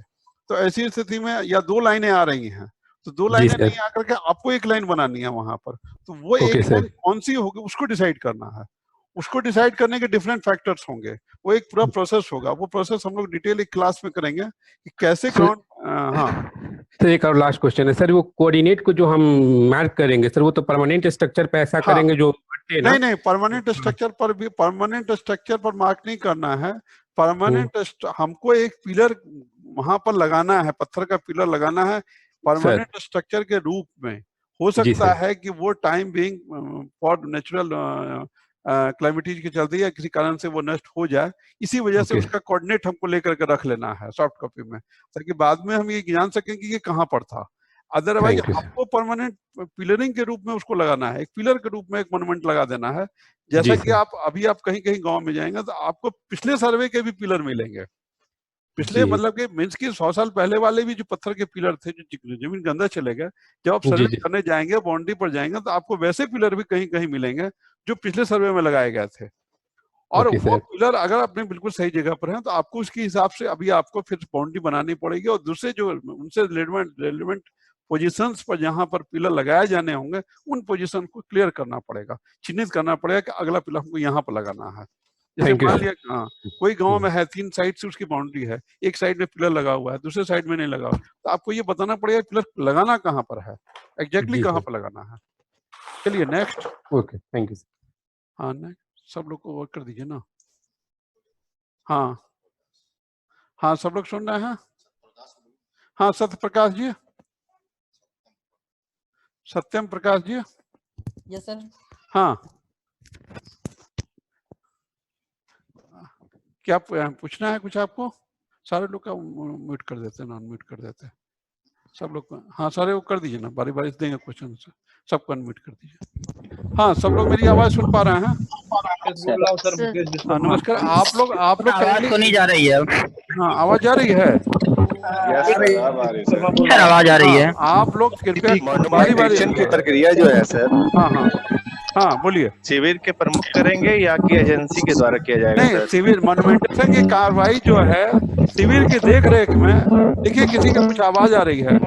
तो ऐसी स्थिति में या दो लाइनें आ रही हैं, तो दो जी लाइनें सर। नहीं आकर के आपको एक लाइन बनानी है वहां पर। तो वो एक ओके लाइन सर। कौन सी होगी उसको डिसाइड करना है। उसको डिसाइड करने के डिफरेंट फैक्टर्स होंगे, वो एक पूरा प्रोसेस होगा। वो प्रोसेस हम लोग डिटेल एक क्लास में करेंगे कि कैसे सर, ग्राउंड। हाँ सर एक और लास्ट क्वेश्चन है सर, वो कोऑर्डिनेट को जो हम मार्क करेंगे सर, वो तो परमानेंट स्ट्रक्चर पे ऐसा हाँ, करेंगे जो हटे ना? नहीं नहीं, परमानेंट स्ट्रक्चर पर भी, परमानेंट स्ट्रक्चर पर मार्क नहीं करना है। परमानेंट हमको एक पिलर वहां पर लगाना है, पत्थर का पिलर लगाना है सर। परमानेंट स्ट्रक्चर के रूप में। हो जी सकता सर। है कि वो टाइम बीइंग फॉर नेचुरल क्लाइमेटीज के चलते या किसी कारण से वो नष्ट हो जाए, इसी वजह से ओके। उसका कोऑर्डिनेट हमको लेकर के रख लेना है सॉफ्ट कॉपी में, ताकि बाद में हम ये जान सकें कि ये कहाँ पर था। Otherwise thank you sir. आपको परमानेंट पिलरिंग के रूप में उसको लगाना है, एक पिलर के रूप में एक मोनुमेंट लगा देना है। जैसा जी कि सर। आप अभी आप कहीं कहीं गांव में जाएंगे तो आपको पिछले सर्वे के भी पिलर मिलेंगे। पिछले जी मतलब कि मीन्स की 100 साल पहले वाले भी जो पत्थर के पिलर थे जो जमीन के अंदर चले गए, जब आप जी सर्वे जी। करने जाएंगे बाउंड्री पर जाएंगे तो आपको वैसे पिलर भी कहीं कहीं मिलेंगे जो पिछले सर्वे में लगाए गए थे। और ओके वो सर। पिलर अगर अपने बिल्कुल सही जगह पर है तो आपको उसके हिसाब से अभी आपको फिर बाउंड्री बनानी पड़ेगी, और दूसरे जो उनसे रिलेवेंट रिलेवेंट पोजिशंस पर जहां पर पिलर लगाए जाने होंगे उन पोजीशन को क्लियर करना पड़ेगा, चिन्हित करना पड़ेगा कि अगला पिलर हमको यहाँ पर लगाना है। जैसे थैंक यू मान सर। लिया हाँ, कोई गांव में है 3 साइड से उसकी बाउंड्री है, एक साइड में पिलर लगा हुआ है, दूसरे साइड में नहीं लगा हुआ, तो आपको ये बताना पड़ेगा पिलर लगाना कहाँ पर है, एग्जैक्टली जी कहाँ सर। पर लगाना है। चलिए next. Okay thank you sir. हाँ नेक्स्ट, सब लोग को वर्क कर दीजिए ना। हाँ हाँ, सब लोग सुन रहे हैं? हाँ सत्य प्रकाश जी, सत्यम प्रकाश जी। Yes sir. हाँ, क्या पूछना है कुछ आपको? सारे लोग का म्यूट कर देते हैं, नॉन म्यूट कर देते हैं सब लोग को। हाँ सारे वो कर दीजिए ना, बारी बारी से देंगे क्वेश्चन, सबको अनम्यूट कर दीजिए। हाँ सब लोग मेरी आवाज सुन पा रहे हैं? हाँ नमस्कार। आप लोग आवाज तो नहीं जा रही है? हाँ आवाज जा रही है? सर आवाज आ रही है। आप लोग कृपया बारी बारी की प्रक्रिया जो है सर, हाँ हाँ हाँ बोलिए। शिविर के प्रमुख करेंगे या कि एजेंसी के द्वारा किया जाएगा नहीं, सर? शिविर मॉन्यूमेंटेशन की कार्रवाई जो है शिविर की देख रेख में, देखिए किसी का कुछ आवाज आ रही है,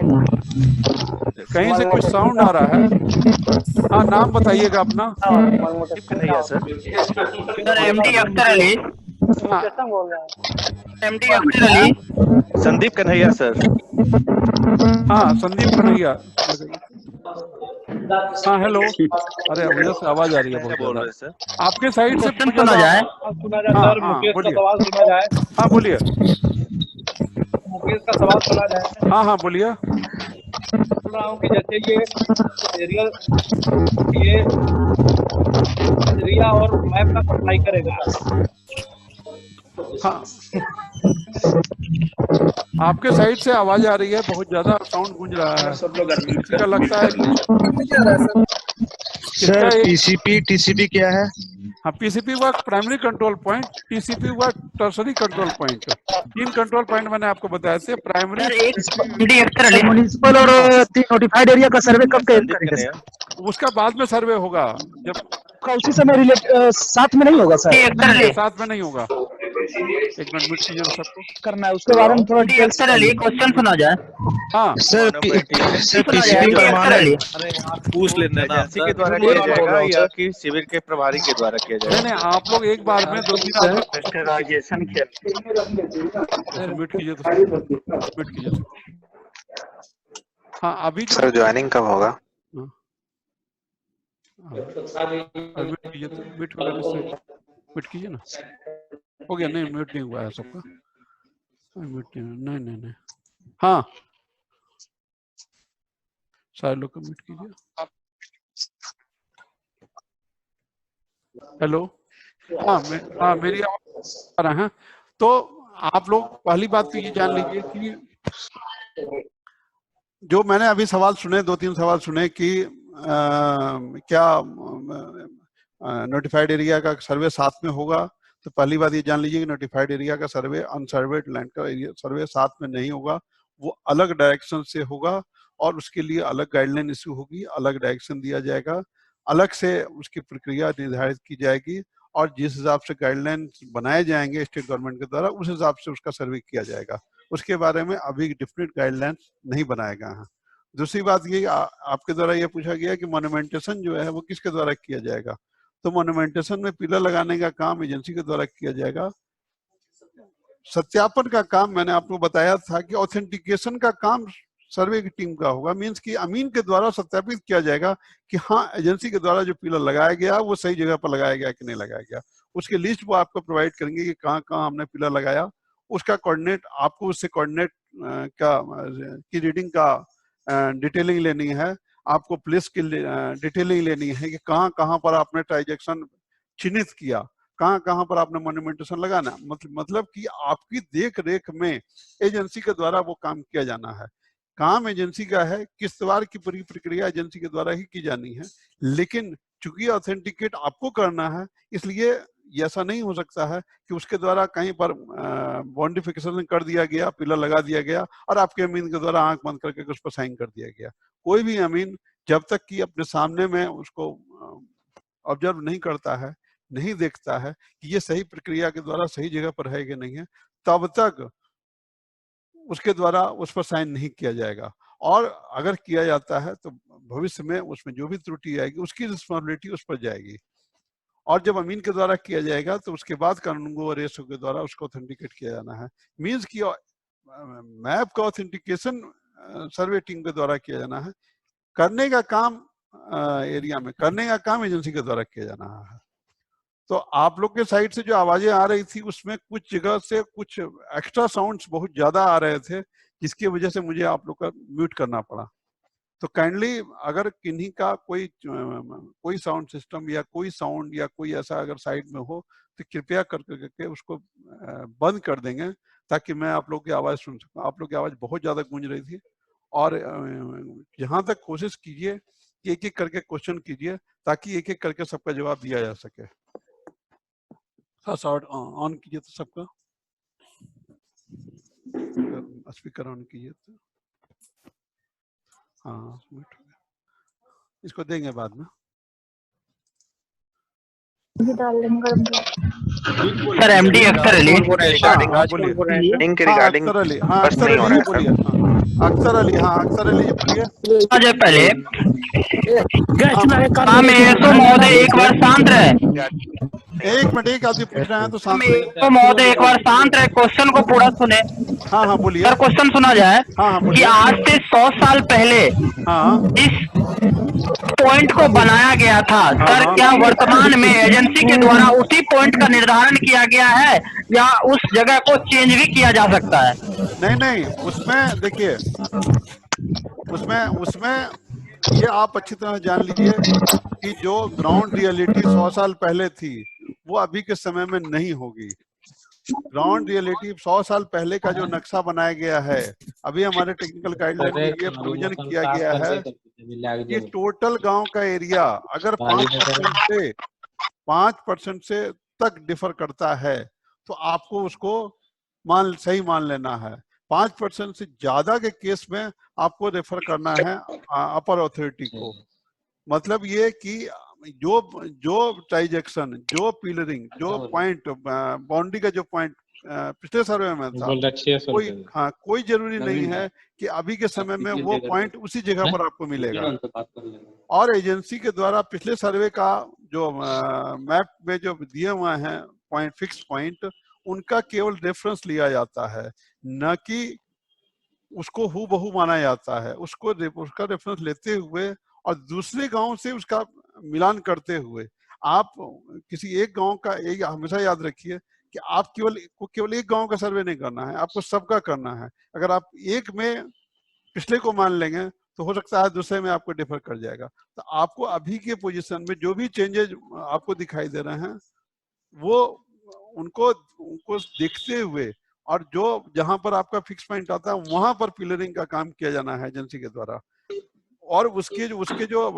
कहीं से कुछ साउंड आ रहा है। हाँ नाम बताइएगा अपना। कन्हैया सर। एमडी अख्तर अली। हाँ एमडी अख्तर अली। संदीप कन्हैया सर। हाँ संदीप कन्हैया। हाँ हेलो, अरे उधर से आवाज आ रही है बहुत बोल ज्यादा रहे सर। आपके साइड से। क्वेश्चन सुना जाए। हाँ हाँ बोलिए। हाँ बोलिए। मुकेश का सवाल सुना जाए। हाँ हाँ बोलिए। बोल रहा हूँ कि जैसे ये एरिया और मैप का सप्लाई करेगा, तो हाँ, आपके साइड से आवाज आ रही है, बहुत ज्यादा साउंड गूंज रहा है। सब लोग गर्मी किसी का लगता है कि सर किसका एक, पीसीपी टीसीपी क्या है? हाँ, PCP work primary control point, TCP work tertiary control point. 3 control point मैंने आपको बताए थे। प्राइमरी सर एक एमडी अख्तर अली म्युनिसिपल और नोटिफाइड एरिया का सर्वे कब करेंगे सर? उसका बाद में सर्वे होगा, जब उसी समय साथ में नहीं होगा सर? अख्तर अली साथ में नहीं होगा। एक मिनट म्यूट कीजिए सबको। करना है उसके बारे में थोड़ा एमडी अख्तर अली क्वेश्चन सुना जाए। हाँ, sir PCP MD Akhtar Ali पूछ लेना था एजेंसी के द्वारा किया जाएगा या कि शिविर के प्रभारी के द्वारा किया नहीं जाएगा? नहीं, आप लोग एक बार में 2-3 आप लोग राजेशन म्यूट कीजिए तो म्यूट कीजिए सबको। हाँ, अभी सर ज्वाइनिंग कब होगा? म्यूट कीजिए तो म्यूट वगैरह से म्यूट कीजिए ना। हो गया? नहीं, म्यूट नहीं हुआ है सबका। म्यूट नहीं नहीं नहीं। हाँ, सारे लोग को म्यूट कीजिए। हेलो, हाँ हाँ, मेरी आवाज आ रहा है। तो आप लोग पहली बात तो ये जान लीजिए कि जो मैंने अभी सवाल सुने, 2-3 सवाल सुने कि क्या नोटिफाइड एरिया का सर्वे साथ में होगा। तो पहली बात ये जान लीजिए कि नोटिफाइड एरिया का सर्वे अनसर्वेड लैंड का एरिया सर्वे साथ में नहीं होगा, वो अलग डायरेक्शन से होगा और उसके लिए अलग गाइडलाइन इश्यू होगी, अलग डायरेक्शन दिया जाएगा, अलग से उसकी प्रक्रिया निर्धारित की जाएगी और जिस हिसाब से गाइडलाइन बनाए जाएंगे स्टेट गवर्नमेंट के द्वारा, उस हिसाब से उसका सर्वे किया जाएगा। उसके बारे में अभी डिफरेंट गाइडलाइन नहीं बनाए गए हैं। दूसरी बात ये आपके द्वारा ये पूछा गया कि मोन्यूमेंटेशन जो है वो किसके द्वारा किया जाएगा। तो मोन्यूमेंटेशन में पिलर लगाने का काम एजेंसी के द्वारा किया जाएगा। सत्यापन का काम मैंने आपको बताया था कि ऑथेंटिकेशन का काम सर्वे की टीम का होगा। मींस कि अमीन के द्वारा सत्यापित किया जाएगा कि हाँ, एजेंसी के द्वारा जो पिलर लगाया गया वो सही जगह पर लगाया गया कि नहीं लगाया गया। उसकी लिस्ट वो आपको प्रोवाइड करेंगे कि कहाँ कहाँ हमने पिलर लगाया। उसका कोऑर्डिनेट आपको उससे कोऑर्डिनेट की रीडिंग का डिटेलिंग लेनी है, आपको प्लेस की डिटेलिंग लेनी है कि कहाँ कहाँ पर आपने ट्रांजैक्शन चिन्हित किया, कहाँ कहाँ पर आपने मोन्यूमेंटेशन लगाना। मतलब कि आपकी देख रेख में एजेंसी के द्वारा वो काम किया जाना है। काम एजेंसी का है, किस्तवार की पूरी प्रक्रिया एजेंसी के द्वारा ही की जानी है। लेकिन चूंकि ऑथेंटिकेट आपको करना है, इसलिए ऐसा नहीं हो सकता है कि उसके द्वारा कहीं पर बॉन्डिफिकेशन कर दिया गया, पिलर लगा दिया गया और आपके अमीन के द्वारा आंख बंद करके उस पर साइन कर दिया गया। कोई भी अमीन जब तक कि अपने सामने में उसको ऑब्जर्व नहीं करता है, नहीं देखता है कि ये सही प्रक्रिया के द्वारा सही जगह पर है कि नहीं है, तब तक उसके द्वारा उस पर साइन नहीं किया जाएगा। और अगर किया जाता है तो भविष्य में उसमें जो भी त्रुटि आएगी उसकी रिस्पॉन्सिबिलिटी उस पर जाएगी। और जब अमीन के द्वारा किया जाएगा तो उसके बाद कानूनगो और एसओ के द्वारा उसको ऑथेंटिकेट किया जाना है। मींस कि मैप का ऑथेंटिकेशन सर्वे टीम के द्वारा किया जाना है। करने का काम एरिया में करने का काम एजेंसी के द्वारा किया जाना है। तो आप लोग के साइड से जो आवाजें आ रही थी उसमें कुछ जगह से कुछ एक्स्ट्रा साउंड्स बहुत ज्यादा आ रहे थे, जिसकी वजह से मुझे आप लोग का म्यूट करना पड़ा। तो काइंडली अगर किन्हीं का कोई साउंड सिस्टम या कोई साउंड या कोई ऐसा अगर साइड में हो तो कृपया करके उसको बंद कर देंगे, ताकि मैं आप लोग की आवाज सुन सकूं। आप लोग की आवाज बहुत ज्यादा गूंज रही थी। और जहां तक कोशिश कीजिए कि एक एक करके क्वेश्चन कीजिए, ताकि एक एक करके सबका जवाब दिया जा सके। साउंड ऑन कीजिए तो सबका, स्पीकर ऑन कीजिए तो। हाँ, इसको देंगे बाद में। Sir MD Akhtar Ali regarding Akhtar Ali, हाँ अख्तर अली बोलिए। अख्तर अली, हाँ अख्तर अली बोलिए। पहले महोदय एक बार शांत रहे। एक मिनट, एक आदमी पूछ रहे हैं तो शांत तो महोदय एक बार शांत रहे, क्वेश्चन को पूरा सुने। हाँ हाँ बोलिए। सर क्वेश्चन सुना जाए। हाँ कि आज से 100 साल पहले इस पॉइंट को बनाया गया था। सर क्या वर्तमान में एजेंसी के द्वारा उसी पॉइंट का निर्धारण किया गया है या उस जगह को चेंज भी किया जा सकता है? नहीं नहीं, उसमें देखिए, उसमें ये आप अच्छी तरह जान लीजिए कि जो ग्राउंड रियलिटी 100 साल पहले थी वो अभी के समय में नहीं होगी। ग्राउंड रियलिटी 100 साल पहले का जो नक्शा बनाया गया है, अभी हमारे टेक्निकल गाइडलाइन में ये प्रोविजन किया गया है कि टोटल गांव का एरिया अगर 5% से तक डिफर करता है तो आपको उसको सही मान लेना है। 5% से ज्यादा के केस में आपको रेफर करना है अपर अथॉरिटी को। मतलब ये कि जो ट्रांजैक्शन, जो पिलरिंग, जो पॉइंट, बाउंड्री का जो पॉइंट पिछले सर्वे में था, कोई जरूरी नहीं है कि अभी के समय में वो पॉइंट उसी जगह पर आपको मिलेगा। और एजेंसी के द्वारा पिछले सर्वे का जो मैप में जो दिए हुए हैं पॉइंट, फिक्स पॉइंट, उनका केवल रेफरेंस लिया जाता है, न कि उसको हूबहू माना जाता है। उसका रेफरेंस लेते हुए और दूसरे गांव से उसका मिलान करते हुए आप किसी एक गांव का, एक हमेशा याद रखिए कि आप केवल एक गांव का सर्वे नहीं करना है, आपको सबका करना है। अगर आप एक में पिछले को मान लेंगे तो हो सकता है दूसरे में आपको डिफर कर जाएगा। तो आपको अभी के पोजीशन में जो भी चेंजेस आपको दिखाई दे रहे हैं वो उनको देखते हुए, और जो जहां पर आपका फिक्स पॉइंट आता है वहां पर पिलरिंग का काम किया जाना है एजेंसी के द्वारा। और उसके जो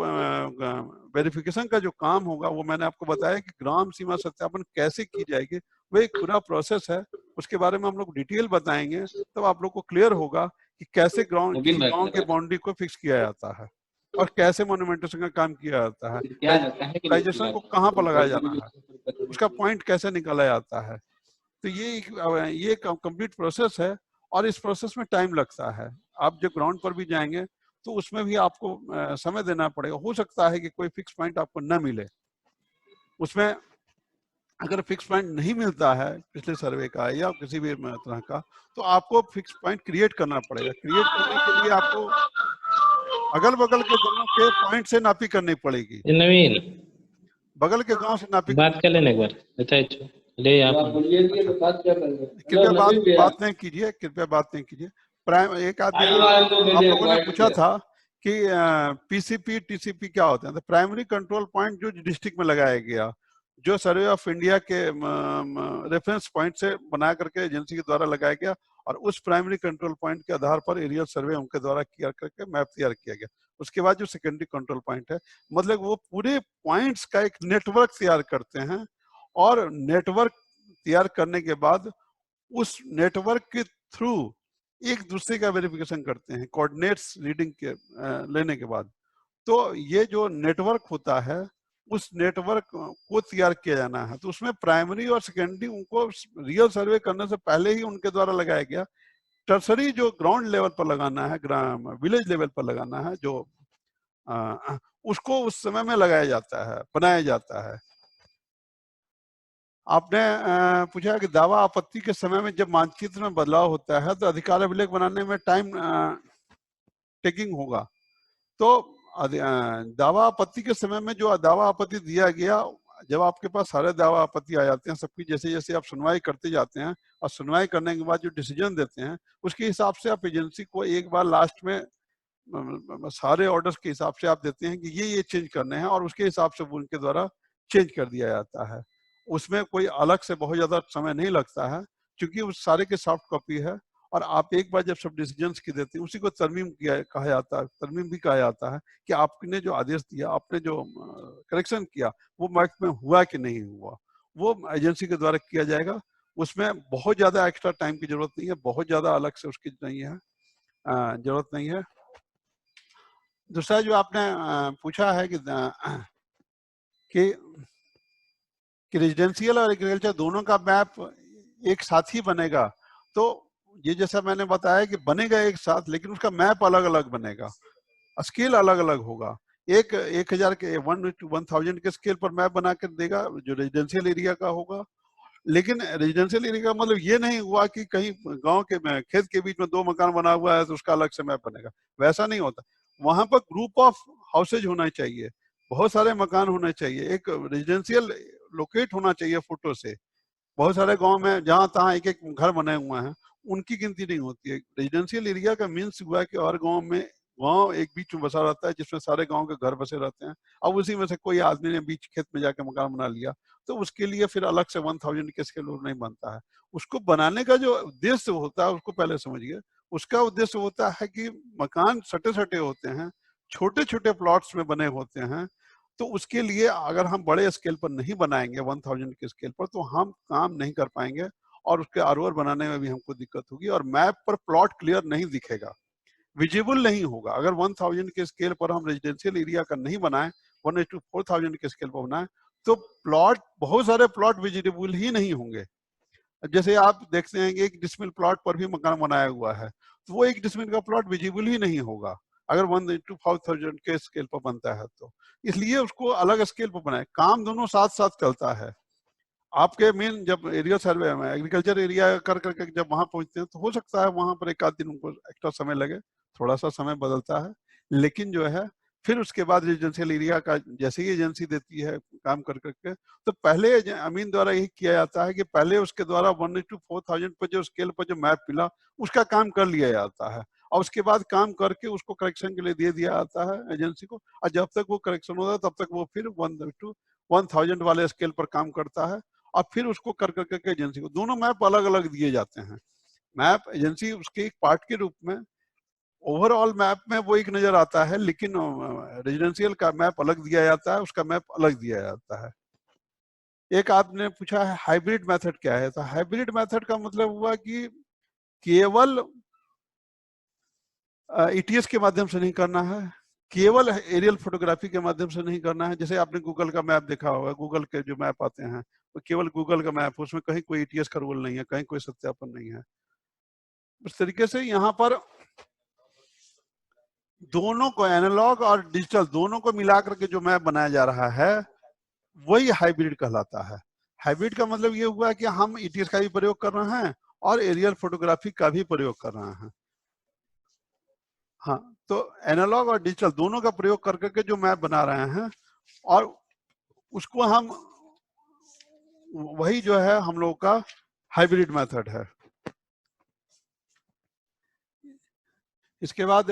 वेरिफिकेशन का जो काम होगा वो मैंने आपको बताया कि ग्राम सीमा सत्यापन कैसे की जाएगी, वो एक पूरा प्रोसेस है। उसके बारे में हम लोग डिटेल बताएंगे, तब आप लोग को क्लियर होगा कि कैसे गांव के बाउंड्री को फिक्स किया जाता है और कैसे मोन्यूमेंटेशन का काम किया जाता है, ट्रांजैक्शन को कहाँ पर लगाया जाना है, उसका पॉइंट कैसे निकाला जाता है। तो ये कंप्लीट प्रोसेस है और इस प्रोसेस में टाइम लगता है। आप जब ग्राउंड पर भी जाएंगे तो उसमें भी आपको समय देना पड़ेगा। हो सकता है कि कोई फिक्स पॉइंट आपको न मिले। उसमें अगर फिक्स पॉइंट नहीं मिलता है पिछले सर्वे का या किसी भी तरह का, तो आपको फिक्स पॉइंट क्रिएट करना पड़ेगा। क्रिएट करने के लिए आपको अगल बगल के गांव के पॉइंट से नापी करनी पड़ेगी। नवीन, बगल के गांव से नापी बात कर लेने एक बार। अच्छा ले आप कृपया बात नहीं कीजिए, कृपया बात नहीं कीजिए। एक आदमी आप लोगों ने पूछा था कि पीसीपी टीसीपी क्या होते हैं। तो प्राइमरी कंट्रोल पॉइंट जो डिस्ट्रिक्ट में लगाया गया, जो सर्वे ऑफ इंडिया के रेफरेंस पॉइंट से बना करके एजेंसी के द्वारा लगाया गया, और उस प्राइमरी कंट्रोल पॉइंट के आधार पर एरियल सर्वे उनके द्वारा किया करके मैप तैयार किया गया। उसके बाद जो सेकेंडरी कंट्रोल पॉइंट है, मतलब वो पूरे पॉइंट्स का एक नेटवर्क तैयार करते हैं, और नेटवर्क तैयार करने के बाद उस नेटवर्क के थ्रू एक दूसरे का वेरिफिकेशन करते हैं कोऑर्डिनेट्स रीडिंग के लेने के बाद। तो ये जो नेटवर्क होता है उस नेटवर्क को तैयार किया जाना है। तो उसमें प्राइमरी और सेकेंडरी उनको रियल सर्वे करने से पहले ही उनके द्वारा लगाया गया। टर्सरी जो ग्राउंड लेवल पर लगाना है, विलेज लेवल पर लगाना है, जो उसको उस समय में लगाया जाता है, बनाया जाता है। आपने पूछा कि दावा आपत्ति के समय में जब मानचित्र में बदलाव होता है तो अधिकार अभिलेख बनाने में टाइम टेकिंग होगा। तो दावा आपत्ति के समय में जो दावा आपत्ति दिया गया, जब आपके पास सारे दावा आपत्ति आ जाते हैं सबकी, जैसे जैसे आप सुनवाई करते जाते हैं और सुनवाई करने के बाद जो डिसीजन देते हैं उसके हिसाब से आप एजेंसी को एक बार लास्ट में सारे ऑर्डर्स के हिसाब से आप देते हैं कि ये चेंज करने हैं, और उसके हिसाब से उनके द्वारा चेंज कर दिया जाता है। उसमें कोई अलग से बहुत ज्यादा समय नहीं लगता है, क्योंकि उस सारे के सॉफ्ट कॉपी है, और आप एक बार जब सब डिसीजंस की देते हैं उसी को तरमीम कहा जाता है। तरमीम भी कहा जाता है कि आपने जो आदेश दिया, आपने जो करेक्शन किया, वो मैच में हुआ कि नहीं हुआ, वो एजेंसी के द्वारा किया जाएगा। उसमें बहुत ज्यादा एक्स्ट्रा टाइम की जरूरत नहीं है, बहुत ज्यादा अलग से उसकी नहीं है, जरूरत नहीं है। दूसरा जो आपने पूछा है कि रेजिडेंशियल और एग्रीकल्चर दोनों का मैप एक साथ ही बनेगा। तो ये जैसा मैंने बताया कि बनेगा एक साथ, लेकिन उसका मैप अलग अलग बनेगा, स्केल अलग अलग होगा। 1000 के 1 to 1000 के स्केल पर मैप बना कर देगा जो रेजिडेंशियल एरिया का होगा। लेकिन रेजिडेंशियल एरिया का मतलब ये नहीं हुआ कि कहीं गांव के खेत के बीच में 2 मकान बना हुआ है तो उसका अलग से मैप बनेगा, वैसा नहीं होता। वहां पर ग्रुप ऑफ हाउसेज होना चाहिए, बहुत सारे मकान होने चाहिए, एक रेजिडेंशियल लोकेट होना चाहिए फोटो से। बहुत सारे गांव में जहां तहां एक एक घर बने हुए हैं, उनकी गिनती नहीं होती है। रेजिडेंशियल एरिया का मीन्स हुआ कि हर गांव में गांव एक बीच में बसा रहता है जिसमें सारे गांव के घर बसे रहते हैं। अब उसी में से कोई आदमी ने बीच खेत में जाके मकान बना लिया तो उसके लिए फिर अलग से 1000 के स्केल नहीं बनता है। उसको बनाने का जो उद्देश्य होता है उसको पहले समझिए। उसका उद्देश्य होता है कि मकान सटे सटे होते हैं, छोटे छोटे प्लॉट्स में बने होते हैं, तो उसके लिए अगर हम बड़े स्केल पर नहीं बनाएंगे 1000 के स्केल पर तो हम काम नहीं कर पाएंगे और उसके आरओआर बनाने में भी हमको दिक्कत होगी और मैप पर प्लॉट क्लियर नहीं दिखेगा, विजिबल नहीं होगा। अगर 1000 के स्केल पर हम रेजिडेंशियल एरिया का नहीं बनाए, 1:4000 के स्केल पर बनाए तो प्लॉट, बहुत सारे प्लॉट विजिबल ही नहीं होंगे। जैसे आप देखते हैं कि 1 डिसमिल प्लॉट पर भी मकान बनाया हुआ है तो वो 1 डिसमिल का प्लॉट विजिबल ही नहीं होगा अगर 1:4000 के स्केल पर बनता है तो। इसलिए उसको अलग स्केल पर बनाए। काम दोनों साथ साथ चलता है। आपके मेन जब एरिया सर्वे में एग्रीकल्चर एरिया कर करके जब वहां पहुंचते हैं तो हो सकता है वहां पर 1 आध दिन उनको एक्स्ट्रा समय लगे, थोड़ा सा समय बदलता है, लेकिन जो है फिर उसके बाद रेजिडेंशियल एरिया का जैसे ही एजेंसी देती है काम कर करके तो पहले अमीन द्वारा यही किया जाता है कि पहले उसके द्वारा 1:4000 पर जो स्केल पर जो मैप मिला उसका काम कर लिया जाता है और उसके बाद काम करके उसको करेक्शन के लिए दे दिया जाता है एजेंसी को और जब तक वो करेक्शन होता है तब तक वो फिर 1:1000 वाले स्केल पर काम करता है और फिर उसको कर करके एजेंसी को, दोनों मैप अलग अलग दिए जाते हैं। मैप एजेंसी उसके एक पार्ट के रूप में, ओवरऑल मैप में वो एक नजर आता है, लेकिन रेजिडेंशियल का मैप अलग दिया जाता है, उसका मैप अलग दिया जाता है। एक आपने पूछा है हाइब्रिड मेथड क्या है, तो हाइब्रिड मेथड का मतलब हुआ कि केवल ईटीएस के माध्यम से नहीं करना है, केवल एरियल फोटोग्राफी के माध्यम से नहीं करना है। जैसे आपने गूगल का मैप देखा होगा, गूगल के जो मैप आते हैं वो केवल गूगल का मैप, उसमें कहीं कोई ईटीएस का रूल नहीं है, कहीं कोई सत्यापन नहीं है। उस तरीके से यहाँ पर दोनों को, एनालॉग और डिजिटल दोनों को मिलाकर के जो मैप बनाया जा रहा है वही हाइब्रिड कहलाता है। हाइब्रिड का मतलब ये हुआ कि हम ईटीएस का भी प्रयोग कर रहे हैं और एरियल फोटोग्राफी का भी प्रयोग कर रहे हैं। हाँ, तो एनालॉग और डिजिटल दोनों का प्रयोग कर करके जो मैप बना रहे हैं और उसको हम, वही जो है हम लोगों का हाइब्रिड मेथड है। इसके बाद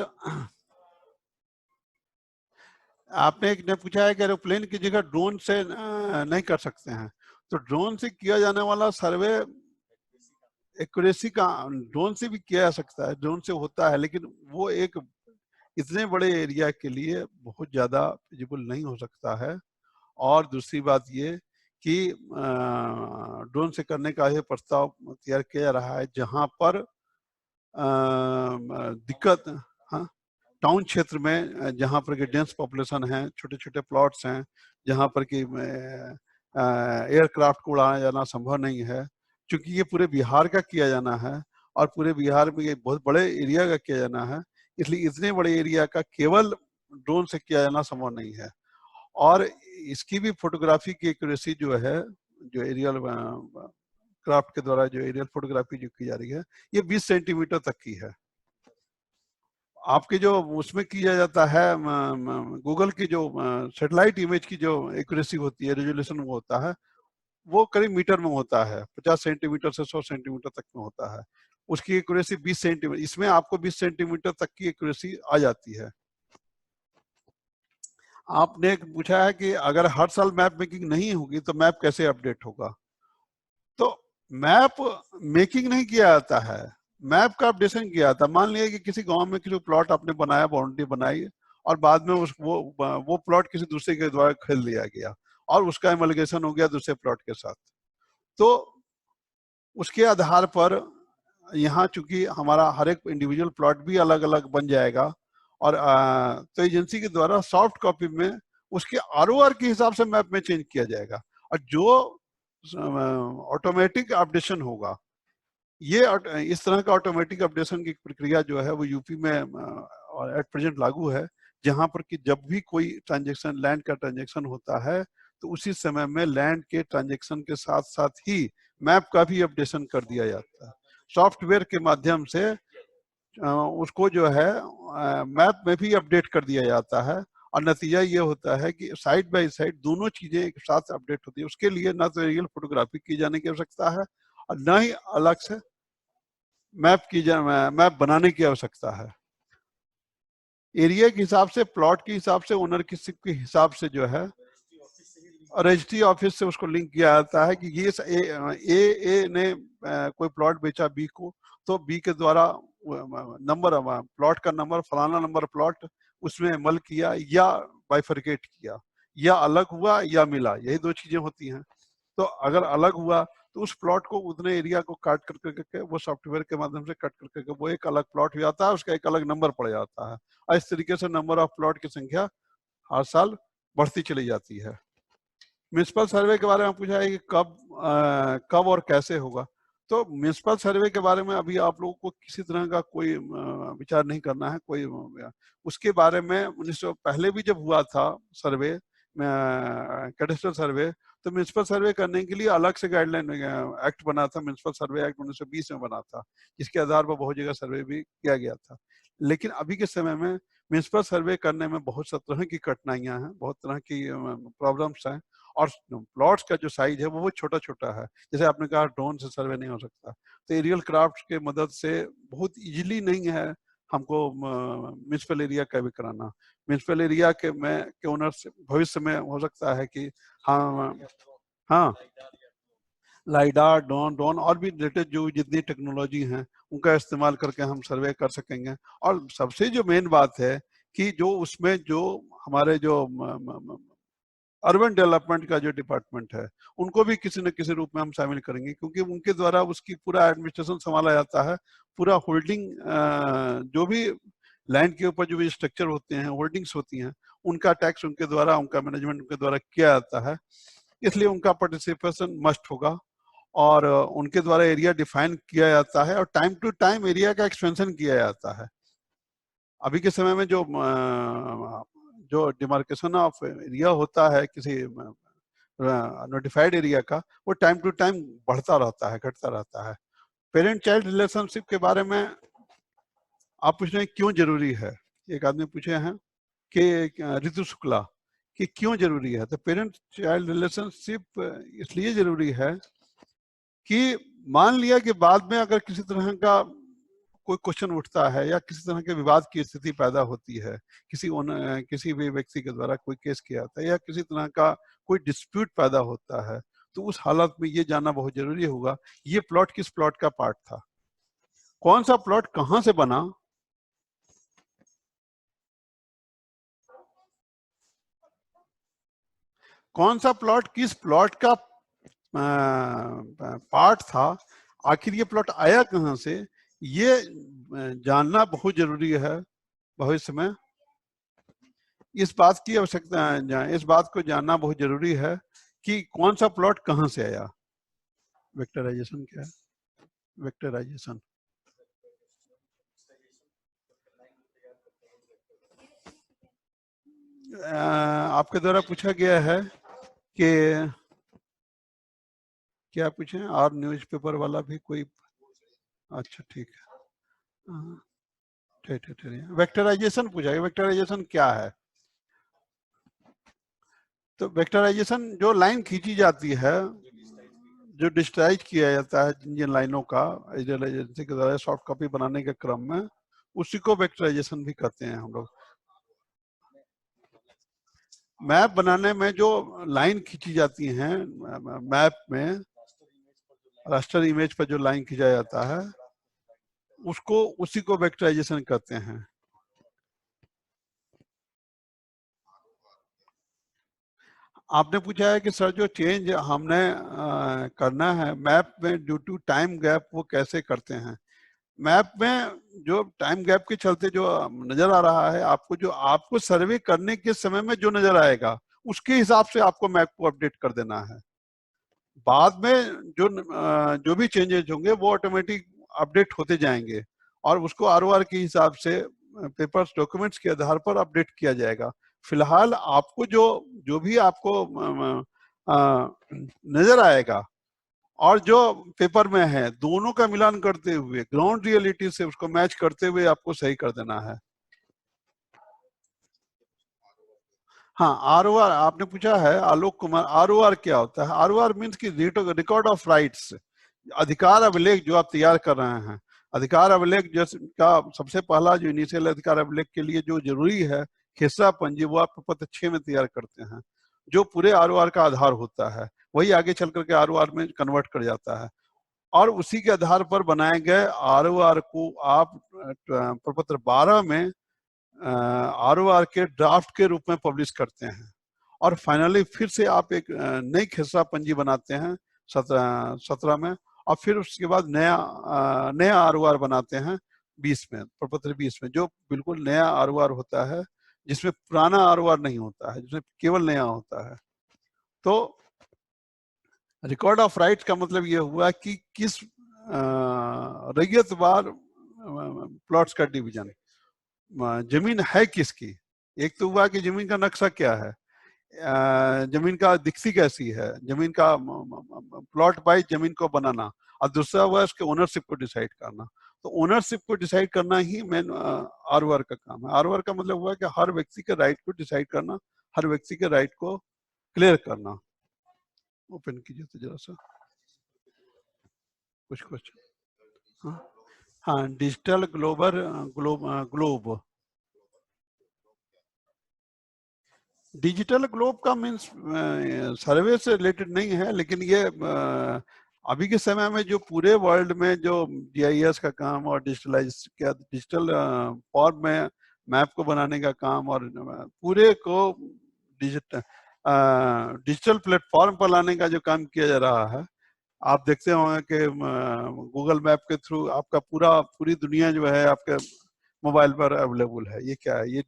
आपने एक ने पूछा है कि एरोप्लेन की जगह ड्रोन से नहीं कर सकते हैं, तो ड्रोन से किया जाने वाला सर्वे एक्यूरेसी का ड्रोन से भी किया जा सकता है, ड्रोन से होता है, लेकिन वो एक इतने बड़े एरिया के लिए बहुत ज्यादा विजिबल नहीं हो सकता है। और दूसरी बात ये कि ड्रोन से करने का ये प्रस्ताव तैयार किया जा रहा है जहां पर दिक्कत, हाँ, टाउन क्षेत्र में जहां पर कि डेंस पॉपुलेशन है, छोटे छोटे प्लॉट्स हैं, जहां पर कि एयरक्राफ्ट को उड़ाया जाना संभव नहीं है, क्योंकि ये पूरे बिहार का किया जाना है और पूरे बिहार में ये बहुत बड़े एरिया का किया जाना है, इसलिए इतने बड़े एरिया का केवल ड्रोन से किया जाना संभव नहीं है। और इसकी भी फोटोग्राफी की एक्यूरेसी जो है, जो एरियल क्राफ्ट के द्वारा जो एरियल फोटोग्राफी जो की जा रही है, ये 20 सेंटीमीटर तक की है। आपके जो उसमें किया जाता है गूगल की जो सैटेलाइट इमेज की जो एक्यूरेसी होती है, रेजोल्यूशन वो होता है, वो करीब मीटर में होता है, 50 सेंटीमीटर से 100 सेंटीमीटर तक में होता है। उसकी एक्यूरेसी 20 सेंटीमीटर, इसमें आपको 20 सेंटीमीटर तक की एक्यूरेसी आ जाती है। आपने पूछा है कि अगर हर साल मैप मेकिंग नहीं होगी तो मैप कैसे अपडेट होगा, तो मैप मेकिंग नहीं किया जाता है, मैप का अपडेशन किया जाता है। मान लिया कि किसी गांव में किसी प्लॉट आपने बनाया, बाउंड्री बनाई और बाद में वो प्लॉट किसी दूसरे के द्वारा खरीद लिया गया और उसका एमलगेशन हो गया दूसरे प्लॉट के साथ, तो उसके आधार पर यहाँ चूंकि हमारा हर एक इंडिविजुअल प्लॉट भी अलग अलग बन जाएगा और तो एजेंसी के द्वारा सॉफ्ट कॉपी में उसके आरओआर के हिसाब से मैप में चेंज किया जाएगा। और जो ऑटोमेटिक अपडेशन होगा, ये इस तरह का ऑटोमेटिक अपडेशन की प्रक्रिया जो है वो यूपी में एट प्रेजेंट लागू है, जहां पर कि जब भी कोई ट्रांजैक्शन, लैंड का ट्रांजैक्शन होता है तो उसी समय में लैंड के ट्रांजैक्शन के साथ साथ ही मैप का भी अपडेशन कर दिया जाता है। सॉफ्टवेयर के माध्यम से उसको जो है मैप में भी अपडेट कर दिया जाता है और नतीजा ये होता है कि साइड बाय साइड दोनों चीजें एक साथ अपडेट होती है। उसके लिए ना तो एरियल फोटोग्राफी की जाने की आवश्यकता है और ना ही अलग से मैप बनाने की आवश्यकता है। एरिया के हिसाब से, प्लॉट के हिसाब से, ओनर के हिसाब से जो है रजिस्ट्री ऑफिस से उसको लिंक किया जाता है कि ये ए ने कोई प्लॉट बेचा बी को, तो बी के द्वारा नंबर, प्लॉट का नंबर, फलाना नंबर प्लॉट उसमें अमल किया या बाइफरकेट किया, या अलग हुआ या मिला, यही दो चीजें होती हैं। तो अगर अलग हुआ तो उस प्लॉट को, उतने एरिया को काट कर करके वो सॉफ्टवेयर के माध्यम से कट कर करके वो एक अलग प्लॉट हो जाता है, उसका एक अलग नंबर पड़ जाता है, और इस तरीके से नंबर ऑफ प्लॉट की संख्या हर साल बढ़ती चली जाती है। म्युनिसिपल सर्वे के बारे में पूछा है कि कब और कैसे होगा। तो म्युनिसिपल सर्वे के बारे में अभी आप लोगों को किसी तरह का कोई विचार नहीं करना है, कोई उसके बारे में पहले भी जब हुआ था सर्वे, कैडेस्ट्रल सर्वे, तो म्युनिसिपल सर्वे करने के लिए अलग से गाइडलाइन एक्ट बना था, म्युनिसिपल सर्वे एक्ट 1920 में बना था, जिसके आधार पर बहुत जगह सर्वे भी किया गया था। लेकिन अभी के समय में म्युनिसिपल सर्वे करने में बहुत सा तरह की कठिनाइयां हैं, बहुत तरह की प्रॉब्लम्स हैं, और प्लॉट्स का जो साइज है वो छोटा छोटा है। जैसे आपने कहा ड्रोन से सर्वे नहीं हो सकता, तो एरियल क्राफ्ट के मदद से बहुत इजीली नहीं है हमको म्युनिसिपल एरिया का भी कराना। म्युनिसिपल एरिया के ओनर से भविष्य में हो सकता है कि हाँ लाइडार, ड्रोन और भी रिलेटेड जो जितनी टेक्नोलॉजी हैं उनका इस्तेमाल करके हम सर्वे कर सकेंगे। और सबसे जो मेन बात है कि जो उसमें जो हमारे जो अर्बन डेवलपमेंट का जो डिपार्टमेंट है उनको भी किसी न किसी रूप में हम शामिल करेंगे, क्योंकि उनके द्वारा उसकी पूरा एडमिनिस्ट्रेशन संभाला जाता है। पूरा होल्डिंग, जो भी लैंड के ऊपर जो भी स्ट्रक्चर होते हैं, होल्डिंग्स होती हैं, उनका टैक्स उनके द्वारा, उनका मैनेजमेंट उनके द्वारा किया जाता है, इसलिए उनका पार्टिसिपेशन मस्ट होगा। और उनके द्वारा एरिया डिफाइन किया जाता है और टाइम टू टाइम एरिया का एक्सपेंशन किया जाता है। अभी के समय में जो डिमार्केशन ऑफ एरिया होता है किसी नोटिफाइड एरिया का, वो टाइम टू टाइम बढ़ता रहता है, घटता रहता है। पेरेंट चाइल्ड रिलेशनशिप के बारे में आप पूछ रहे हैं क्यों जरूरी है, एक आदमी पूछे हैं कि ऋतु शुक्ला कि क्यों जरूरी है। तो पेरेंट चाइल्ड रिलेशनशिप इसलिए जरूरी है कि मान लिया कि बाद में अगर किसी तरह का कोई क्वेश्चन उठता है या किसी तरह के विवाद की स्थिति पैदा होती है, किसी भी व्यक्ति के द्वारा कोई केस किया जाता है या किसी तरह का कोई डिस्प्यूट पैदा होता है, तो उस हालत में ये जानना बहुत जरूरी होगा ये प्लॉट किस प्लॉट का पार्ट था, कौन सा प्लॉट कहां से बना, कौन सा प्लॉट किस प्लॉट का पार्ट था, आखिर ये प्लॉट आया कहां से, ये जानना बहुत जरूरी है भविष्य में। इस बात की आवश्यकता, इस बात को जानना बहुत जरूरी है कि कौन सा प्लॉट कहां से आया। वेक्टराइजेशन क्या है? वेक्टराइजेशन आपके द्वारा पूछा गया है कि क्या पूछे, और न्यूज़पेपर वाला भी कोई, अच्छा ठीक है, ठीक। वेक्टराइजेशन पूछा है, वेक्टराइजेशन क्या है? तो वेक्टराइजेशन जो लाइन खींची जाती है, जो डिजिटाइज किया जाता है जिन लाइनों का एजेंसी के द्वारा सॉफ्ट कॉपी बनाने के क्रम में, उसी को वेक्टराइजेशन भी कहते हैं हम लोग। मैप बनाने में जो लाइन खींची जाती हैं, मैप में रास्टर इमेज पर जो लाइन खींचा जाता है उसी को वेक्टराइजेशन कहते हैं। आपने पूछा है कि सर जो चेंज हमने करना है मैप में ड्यू टू टाइम गैप, वो कैसे करते हैं? मैप में जो टाइम गैप के चलते जो नजर आ रहा है आपको, जो आपको सर्वे करने के समय में जो नजर आएगा उसके हिसाब से आपको मैप को अपडेट कर देना है। बाद में जो भी चेंजेस होंगे वो ऑटोमेटिक अपडेट होते जाएंगे और उसको आरओआर के हिसाब से पेपर्स डॉक्यूमेंट्स के आधार पर अपडेट किया जाएगा। फिलहाल आपको जो भी आपको नजर आएगा और जो पेपर में है, दोनों का मिलान करते हुए ग्राउंड रियलिटी से उसको मैच करते हुए आपको सही कर देना है। हाँ, आरओआर आपने पूछा है आलोक कुमार, आरओआर क्या होता है? आरओआर मीन्स की रिकॉर्ड ऑफ राइट्स, अधिकार अभिलेख जो आप तैयार कर रहे हैं। अधिकार अभिलेख का सबसे पहला जो इनिशियल अधिकार अभिलेख के लिए जो जरूरी है हिस्सा पंजी, वो आप प्रपत्र 6 में तैयार करते हैं, जो पूरे ROR का आधार होता है। वही आगे चल करके ROR में कन्वर्ट कर जाता है और उसी के आधार पर बनाए गए ROR को आप प्रपत्र 12 में ROR के ड्राफ्ट के रूप में पब्लिश करते हैं और फाइनली फिर से आप एक नई खसरा पंजी बनाते हैं 17 में और फिर उसके बाद नया ROR बनाते हैं 20 में, प्रपत्र 20 में, जो बिल्कुल नया ROR होता है, जिसमें पुराना ROR नहीं होता है, जिसमें केवल नया होता है। तो रिकॉर्ड ऑफ राइट्स का मतलब ये हुआ कि किस रैयतवार प्लॉट्स का डिवीजन, जमीन है किसकी। एक तो हुआ कि जमीन का नक्शा क्या है, जमीन का दिखती कैसी है, जमीन का प्लॉट बाय जमीन को बनाना, और दूसरा हुआ इसके ओनरशिप को डिसाइड करना। तो ओनरशिप को डिसाइड करना ही मेन ROR का काम है। ROR का मतलब हुआ कि हर व्यक्ति के राइट को डिसाइड करना, हर व्यक्ति के राइट को क्लियर करना। ओपन कीजिए तो जरा सा कुछ क्वेश्चन। हाँ, डिजिटल ग्लोब डिजिटल ग्लोब का मीन्स सर्वे से रिलेटेड नहीं है, लेकिन ये अभी के समय में जो पूरे वर्ल्ड में जो GIS का काम और डिजिटल फॉर्म में मैप को बनाने का काम और पूरे को डिजिटल प्लेटफॉर्म पर लाने का जो काम किया जा रहा है, आप देखते होंगे कि गूगल मैप के थ्रू आपका पूरी दुनिया जो है आपके मोबाइल पर अवेलेबल है। ये क्या है, ये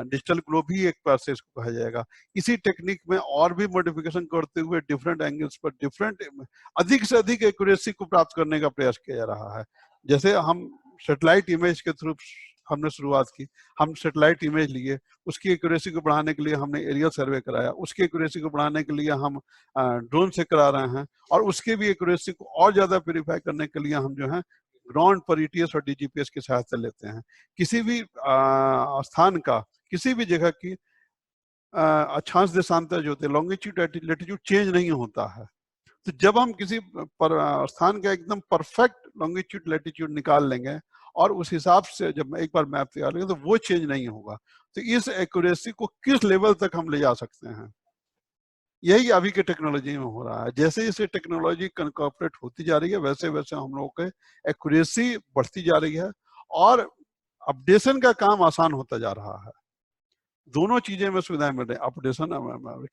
डिजिटल ग्लोब ही एक बार से इसको कहा जाएगा। इसी टेक्निक में और भी मॉडिफिकेशन करते हुए डिफरेंट एंगल्स पर अधिक से अधिक एक्यूरेसी को प्राप्त करने का प्रयास किया जा रहा है। जैसे हम सैटेलाइट इमेज के थ्रू हमने शुरुआत की, हम सैटेलाइट इमेज लिए, उसकी एक्यूरेसी को बढ़ाने के लिए हमने एरियल सर्वे कराया, उसकी एक्यूरेसी को बढ़ाने के लिए हम ड्रोन से करा रहे हैं, और उसके भी एक्यूरेसी को और ज्यादा वेरीफाई करने के लिए हम जो है ग्राउंड पर ETS और DGPS की सहायता लेते हैं। किसी भी स्थान का, किसी भी जगह की अक्षांश देशांतर जो होते हैं, लॉन्गिट्यूड लैटिट्यूड चेंज नहीं होता है। तो जब हम किसी स्थान का एकदम परफेक्ट लॉन्गिट्यूड लैटिट्यूड निकाल लेंगे और उस हिसाब से जब एक बार मैप तैयार करेंगे तो वो चेंज नहीं होगा। तो इस एक्यूरेसी को किस लेवल तक हम ले जा सकते हैं, यही अभी के टेक्नोलॉजी में हो रहा है। जैसे जैसे टेक्नोलॉजी इनकॉर्पोरेट होती जा रही है, वैसे वैसे हम लोगों के एक्यूरेसी बढ़ती जा रही है और अपडेशन का काम आसान होता जा रहा है। दोनों चीजें में सुविधाएं मिल रही है, updation,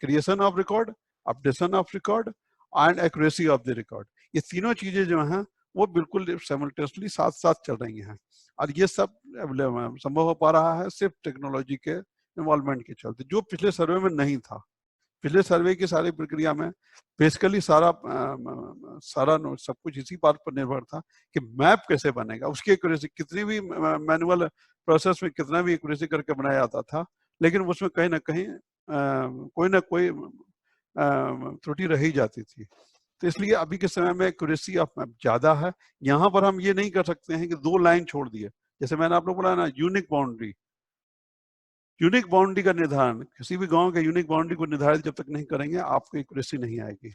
creation of record, updation of record and accuracy of the record. ये तीनों चीजें जो हैं वो बिल्कुल साइमल्टेनियसली साथ साथ चल रही हैं, और ये सब संभव हो पा रहा है सिर्फ टेक्नोलॉजी के इन्वॉल्वमेंट के चलते, जो पिछले सर्वे में नहीं था। पिछले सर्वे की सारी प्रक्रिया में बेसिकली सारा सब कुछ इसी बात पर निर्भर था कि मैप कैसे बनेगा, उसकी एक्यूरेसी कितनी भी मैनुअल प्रोसेस में कितना भी एक्यूरेसी करके बनाया जाता था, लेकिन उसमें कहीं ना कहीं कोई ना कोई त्रुटि रही जाती थी। तो इसलिए अभी के समय में एक्यूरेसी ऑफ मैप ज्यादा है। यहाँ पर हम ये नहीं कर सकते हैं कि 2 लाइन छोड़ दिए, जैसे मैंने आप लोग बोला ना यूनिक बाउंड्री का निर्धारण, किसी भी गांव के यूनिक बाउंड्री को निर्धारित जब तक नहीं करेंगे आपको एक्यूरेसी नहीं आएगी।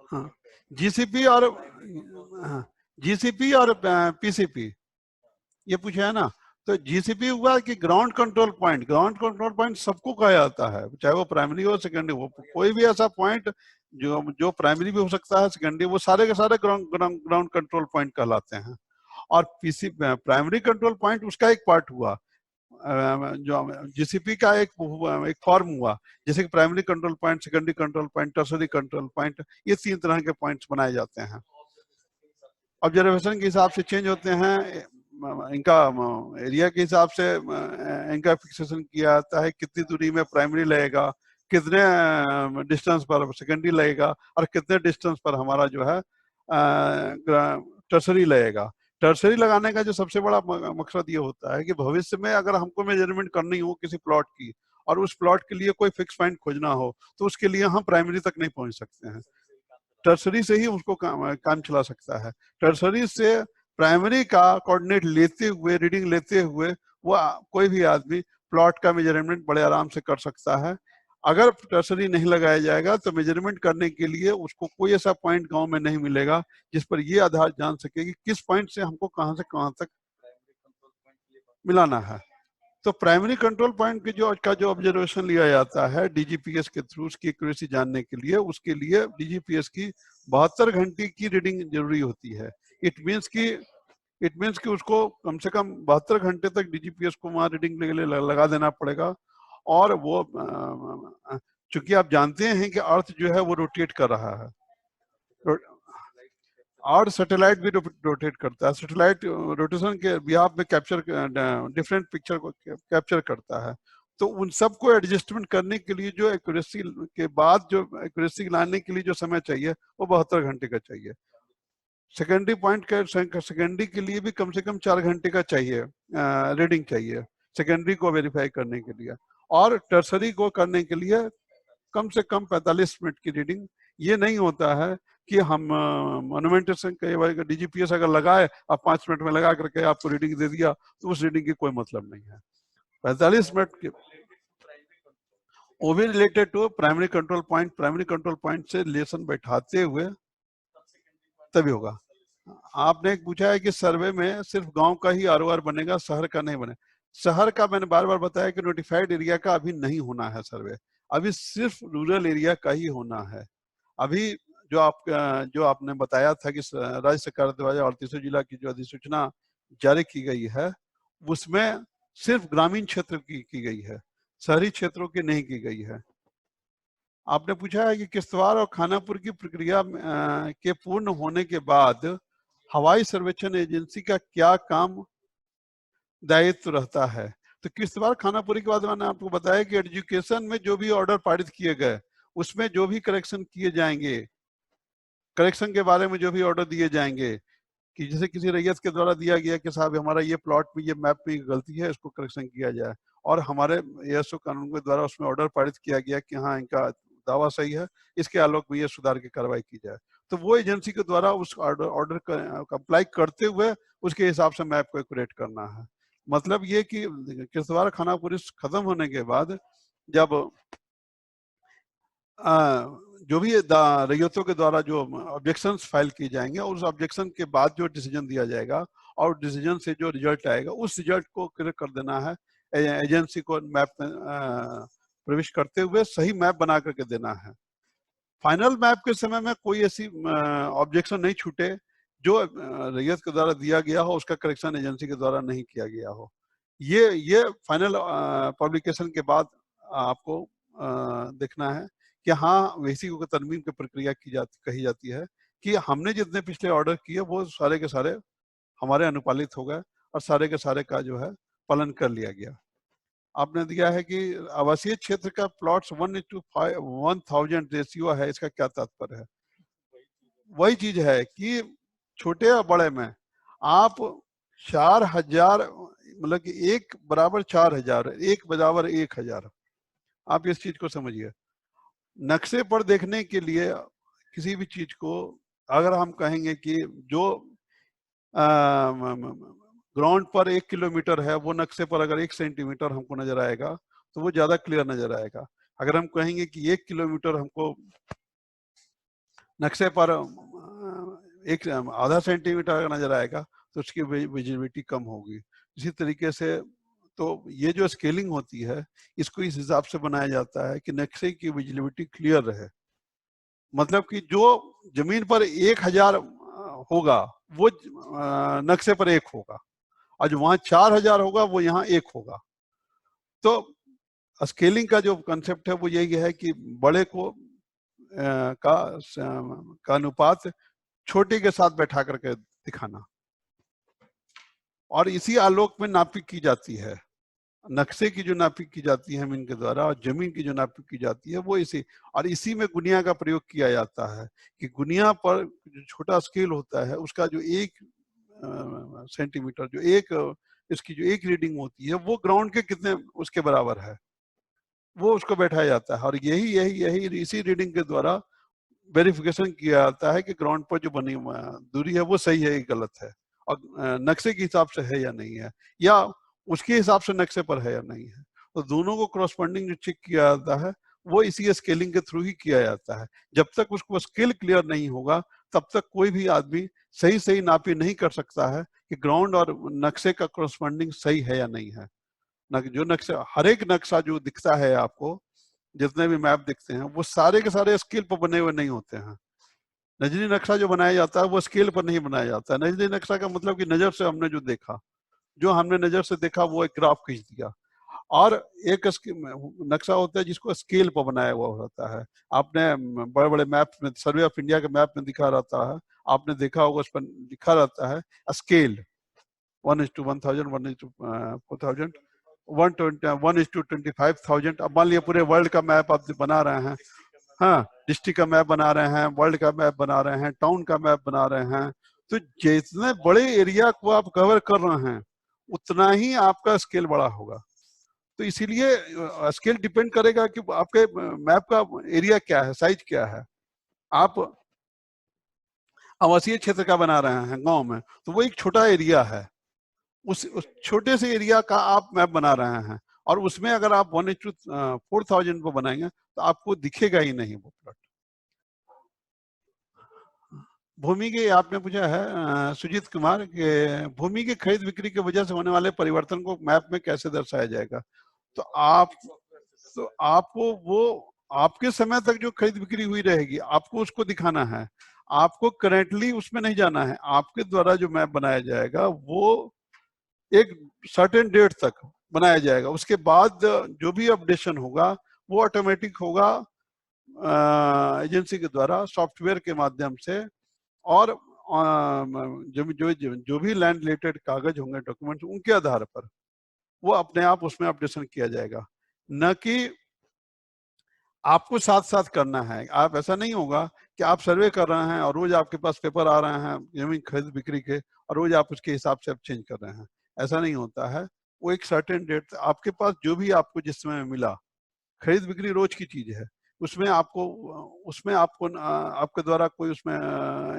हाँ, GCP और PCP ये पूछा है ना, तो GCP हुआ कि ग्राउंड कंट्रोल पॉइंट सबको कहा जाता है, चाहे वो प्राइमरी हो सेकेंडरी हो, कोई भी ऐसा पॉइंट जो प्राइमरी भी हो सकता है, सेकेंडरी, वो सारे के सारे ग्राउंड कंट्रोल पॉइंट कहलाते हैं। और प्राइमरी कंट्रोल पॉइंट उसका एक पार्ट हुआ, जो GCP का एक फॉर्म हुआ, जैसे कि primary control point, secondary control point, tertiary control point, ये 3 तरह के पॉइंट्स बनाए जाते हैं। ऑब्जर्वेशन के हिसाब से चेंज होते हैं, इनका एरिया के हिसाब से इनका फिक्सेशन किया जाता है, कितनी दूरी में प्राइमरी लगेगा, कितने डिस्टेंस पर सेकेंडरी लगेगा, और कितने डिस्टेंस पर हमारा जो है टर्शरी लगेगा। टर्शरी लगाने का जो सबसे बड़ा मकसद ये होता है कि भविष्य में अगर हमको मेजरमेंट करनी हो किसी प्लॉट की और उस प्लॉट के लिए कोई फिक्स पॉइंट खोजना हो, तो उसके लिए हम प्राइमरी तक नहीं पहुंच सकते हैं, टर्शरी से ही उसको काम चला सकता है। टर्शरी से प्राइमरी का कोऑर्डिनेट लेते हुए, रीडिंग लेते हुए, वो कोई भी आदमी प्लॉट का मेजरमेंट बड़े आराम से कर सकता है। अगर टर्सरी नहीं लगाया जाएगा तो मेजरमेंट करने के लिए उसको कोई ऐसा पॉइंट गांव में नहीं मिलेगा जिस पर ये आधार जान सके कि किस पॉइंट से हमको कहां से कहां तक मिलाना है। तो प्राइमरी कंट्रोल पॉइंट के जो ऑब्जर्वेशन लिया जाता है डीजीपीएस के थ्रू उसकी एक्यूरेसी जानने के लिए, उसके लिए डीजीपीएस की 72 घंटे की रीडिंग जरूरी होती है। इट मीन्स कि उसको कम से कम 72 घंटे तक डीजीपीएस को वहां रीडिंग के लिए लगा देना पड़ेगा। और वो चूंकि आप जानते हैं कि अर्थ जो है वो रोटेट कर रहा है और सैटेलाइट भी रोटेट करता है। सैटेलाइट रोटेशन के बिहाफ में कैप्चर डिफरेंट पिक्चर को कैप्चर करता है। तो उन सब को एडजस्टमेंट करने के लिए जो एक्यूरेसी के बाद जो एक्यूरेसी लाने के लिए जो समय चाहिए वो 72 घंटे का चाहिए। सेकेंडरी पॉइंट का सेकेंडरी के लिए भी कम से कम 4 घंटे का चाहिए रीडिंग चाहिए सेकेंडरी को वेरीफाई करने के लिए, और टर्सरी को करने के लिए कम से कम 45 मिनट की रीडिंग। ये नहीं होता है कि हम मोन्यूमेंटेशन कई बार डीजीपीएस अगर लगाए अब 5 मिनट में लगा करके आपको रीडिंग दे दिया तो उस रीडिंग की कोई मतलब नहीं है। 45 मिनट के वो भी related to primary control point. Primary control point से रिलेशन बैठाते हुए तभी होगा। आपने पूछा है कि सर्वे में सिर्फ गांव का ही आरओआर बनेगा, शहर का नहीं बने। शहर का मैंने बार बार बताया कि नोटिफाइड एरिया का अभी नहीं होना है सर्वे, अभी सिर्फ रूरल एरिया का ही होना है। अभी जो आपने बताया था कि राज्य सरकार द्वारा 38 जिला की जो अधिसूचना जारी की गई है उसमें सिर्फ ग्रामीण क्षेत्र की गई है, शहरी क्षेत्रों की नहीं की गई है। आपने पूछा है कि किश्तवाड़ और खानापुर की प्रक्रिया के पूर्ण होने के बाद हवाई सर्वेक्षण एजेंसी का क्या काम दायित्व रहता है। तो किश्तवाड़ खानापुरी के बाद मैंने आपको बताया कि एजुकेशन में जो भी ऑर्डर पारित किए गए उसमें जो भी करेक्शन किए जाएंगे, करेक्शन के बारे में जो भी ऑर्डर दिए जाएंगे कि जैसे किसी रैयत के द्वारा दिया गया कि साहब हमारा ये प्लॉट में ये मैप में गलती है इसको करेक्शन किया जाए, और हमारे एएसओ कानून के द्वारा उसमें ऑर्डर पारित किया गया कि हाँ इनका दावा सही है, इसके आलोक में ये सुधार की कार्रवाई की जाए, तो वो एजेंसी के द्वारा उस ऑर्डर का अप्लाई करते हुए उसके हिसाब से मैप को एक्यूरेट करना है। मतलब ये कि किश्तवाड़ खानापुरी खत्म होने के बाद जब जो भी रैयतों के द्वारा जो ऑब्जेक्शंस फाइल की जाएंगे और उस ऑब्जेक्शन के बाद जो डिसीजन दिया जाएगा और डिसीजन से जो रिजल्ट आएगा उस रिजल्ट को क्लियर कर देना है एजेंसी को, मैप में प्रवेश करते हुए सही मैप बना करके देना है। फाइनल मैप के समय में कोई ऐसी ऑब्जेक्शन नहीं छूटे जो रैयत के द्वारा दिया गया हो उसका करेक्शन एजेंसी के द्वारा नहीं किया गया हो। ये फाइनल पब्लिकेशन के बाद आपको देखना है कि हाँ वैसी को तरमीम की प्रक्रिया कही जाती है कि हमने जितने पिछले ऑर्डर किए वो सारे के सारे हमारे अनुपालित हो गए और सारे के सारे का जो है पालन कर लिया गया। आपने दिया है कि आवासीय क्षेत्र का प्लॉट्स 1:1000 रेशियो है, इसका क्या तात्पर्य है? वही चीज है कि छोटे और बड़े में आप 4000 मतलब कि 1 बराबर 4000, 1 बराबर 1000, आप इस चीज को समझिए। नक्शे पर देखने के लिए किसी भी चीज को अगर हम कहेंगे कि जो ग्राउंड पर 1 किलोमीटर है वो नक्शे पर अगर 1 सेंटीमीटर हमको नजर आएगा तो वो ज्यादा क्लियर नजर आएगा। अगर हम कहेंगे कि 1 किलोमीटर हमको नक्शे पर 1/2 सेंटीमीटर नजर आएगा तो उसकी विजिबिलिटी कम होगी। इसी तरीके से तो ये जो स्केलिंग होती है इसको इस हिसाब से बनाया जाता है कि नक्शे की विजिबिलिटी क्लियर रहे। मतलब कि जो जमीन पर 1000 होगा वो नक्शे पर 1 होगा और जो वहां 4000 होगा वो यहाँ 1 होगा। तो स्केलिंग का जो कंसेप्ट है वो यही है कि बड़े को का अनुपात छोटे के साथ बैठा करके दिखाना, और इसी आलोक में नापी की जाती है। नक्शे की जो नापी की जाती है जमीन के द्वारा और जमीन की जो नापी की जाती है वो इसी में गुनिया का प्रयोग किया जाता है कि गुनिया पर जो छोटा स्केल होता है उसका जो 1 सेंटीमीटर जो इसकी जो 1 रीडिंग होती है वो ग्राउंड के कितने उसके बराबर है वो उसको बैठाया जाता है, और यही इसी रीडिंग के द्वारा वेरिफिकेशन किया जाता है कि ग्राउंड पर जो बनी दूरी है वो सही है या गलत है और नक्शे के हिसाब से है या नहीं है, या उसके हिसाब से नक्शे पर है या नहीं है। तो दोनों को क्रॉसपॉन्डिंग जो चेक किया जाता है वो इसी स्केलिंग के थ्रू ही किया जाता है। जब तक उसको स्केल क्लियर नहीं होगा तब तक कोई भी आदमी सही सही नापी नहीं कर सकता है कि ग्राउंड और नक्शे का क्रॉसपॉन्डिंग सही है या नहीं है। जो नक्शा, हर एक नक्शा जो दिखता है आपको, जितने भी मैप दिखते हैं वो सारे के सारे स्केल पर बने हुए नहीं होते हैं। नजरी नक्शा जो बनाया जाता है वो स्केल पर नहीं बनाया जाता है। नजरी नक्शा का मतलब कि नजर से हमने जो देखा, जो हमने नजर से देखा वो एक ग्राफ खींच दिया। और एक नक्शा होता है जिसको स्केल पर बनाया हुआ होता है। आपने बड़े बड़े मैप में, सर्वे ऑफ इंडिया के मैप में दिखा रहता है, आपने देखा होगा उस पर लिखा रहता है स्केल 1:1000, 1:4000, 1:25,000। अब मान लिया पूरे वर्ल्ड का मैप आप बना रहे हैं, हाँ, डिस्ट्रिक्ट का मैप बना रहे हैं, वर्ल्ड का मैप बना रहे हैं, टाउन का मैप बना रहे हैं, तो जितने बड़े एरिया को आप कवर कर रहे हैं उतना ही आपका स्केल बड़ा होगा। तो इसीलिए स्केल डिपेंड करेगा कि आपके मैप का एरिया क्या है, साइज क्या है। आप आवासीय क्षेत्र का बना रहे हैं गांव में, तो वो एक छोटा एरिया है, उस छोटे से एरिया का आप मैप बना रहे हैं, और उसमें अगर आप 1:4000 को बनाएंगे तो आपको दिखेगा ही नहीं वो प्लॉट। भूमि के आपने पूछा है सुजीत कुमार के भूमि की खरीद बिक्री की वजह से होने वाले परिवर्तन को मैप में कैसे दर्शाया जाएगा। तो आपको वो आपके समय तक जो खरीद बिक्री हुई रहेगी आपको उसको दिखाना है, आपको करेंटली उसमें नहीं जाना है। आपके द्वारा जो मैप बनाया जाएगा वो एक सर्टेन डेट तक बनाया जाएगा, उसके बाद जो भी अपडेशन होगा वो ऑटोमेटिक होगा एजेंसी के द्वारा सॉफ्टवेयर के माध्यम से। और जो भी लैंड रिलेटेड कागज होंगे, डॉक्यूमेंट, उनके आधार पर वो अपने आप उसमें अपडेशन किया जाएगा, न कि आपको साथ साथ करना है। आप ऐसा नहीं होगा कि आप सर्वे कर रहे हैं और रोज आपके पास पेपर आ रहे हैं जमीन खरीद बिक्री के और रोज आप उसके हिसाब से आप चेंज कर रहे हैं, ऐसा नहीं होता है। वो एक सर्टेन डेट आपके पास जो भी आपको जिस समय मिला, खरीद बिक्री रोज की चीज है, उसमें आपको आपके द्वारा कोई उसमें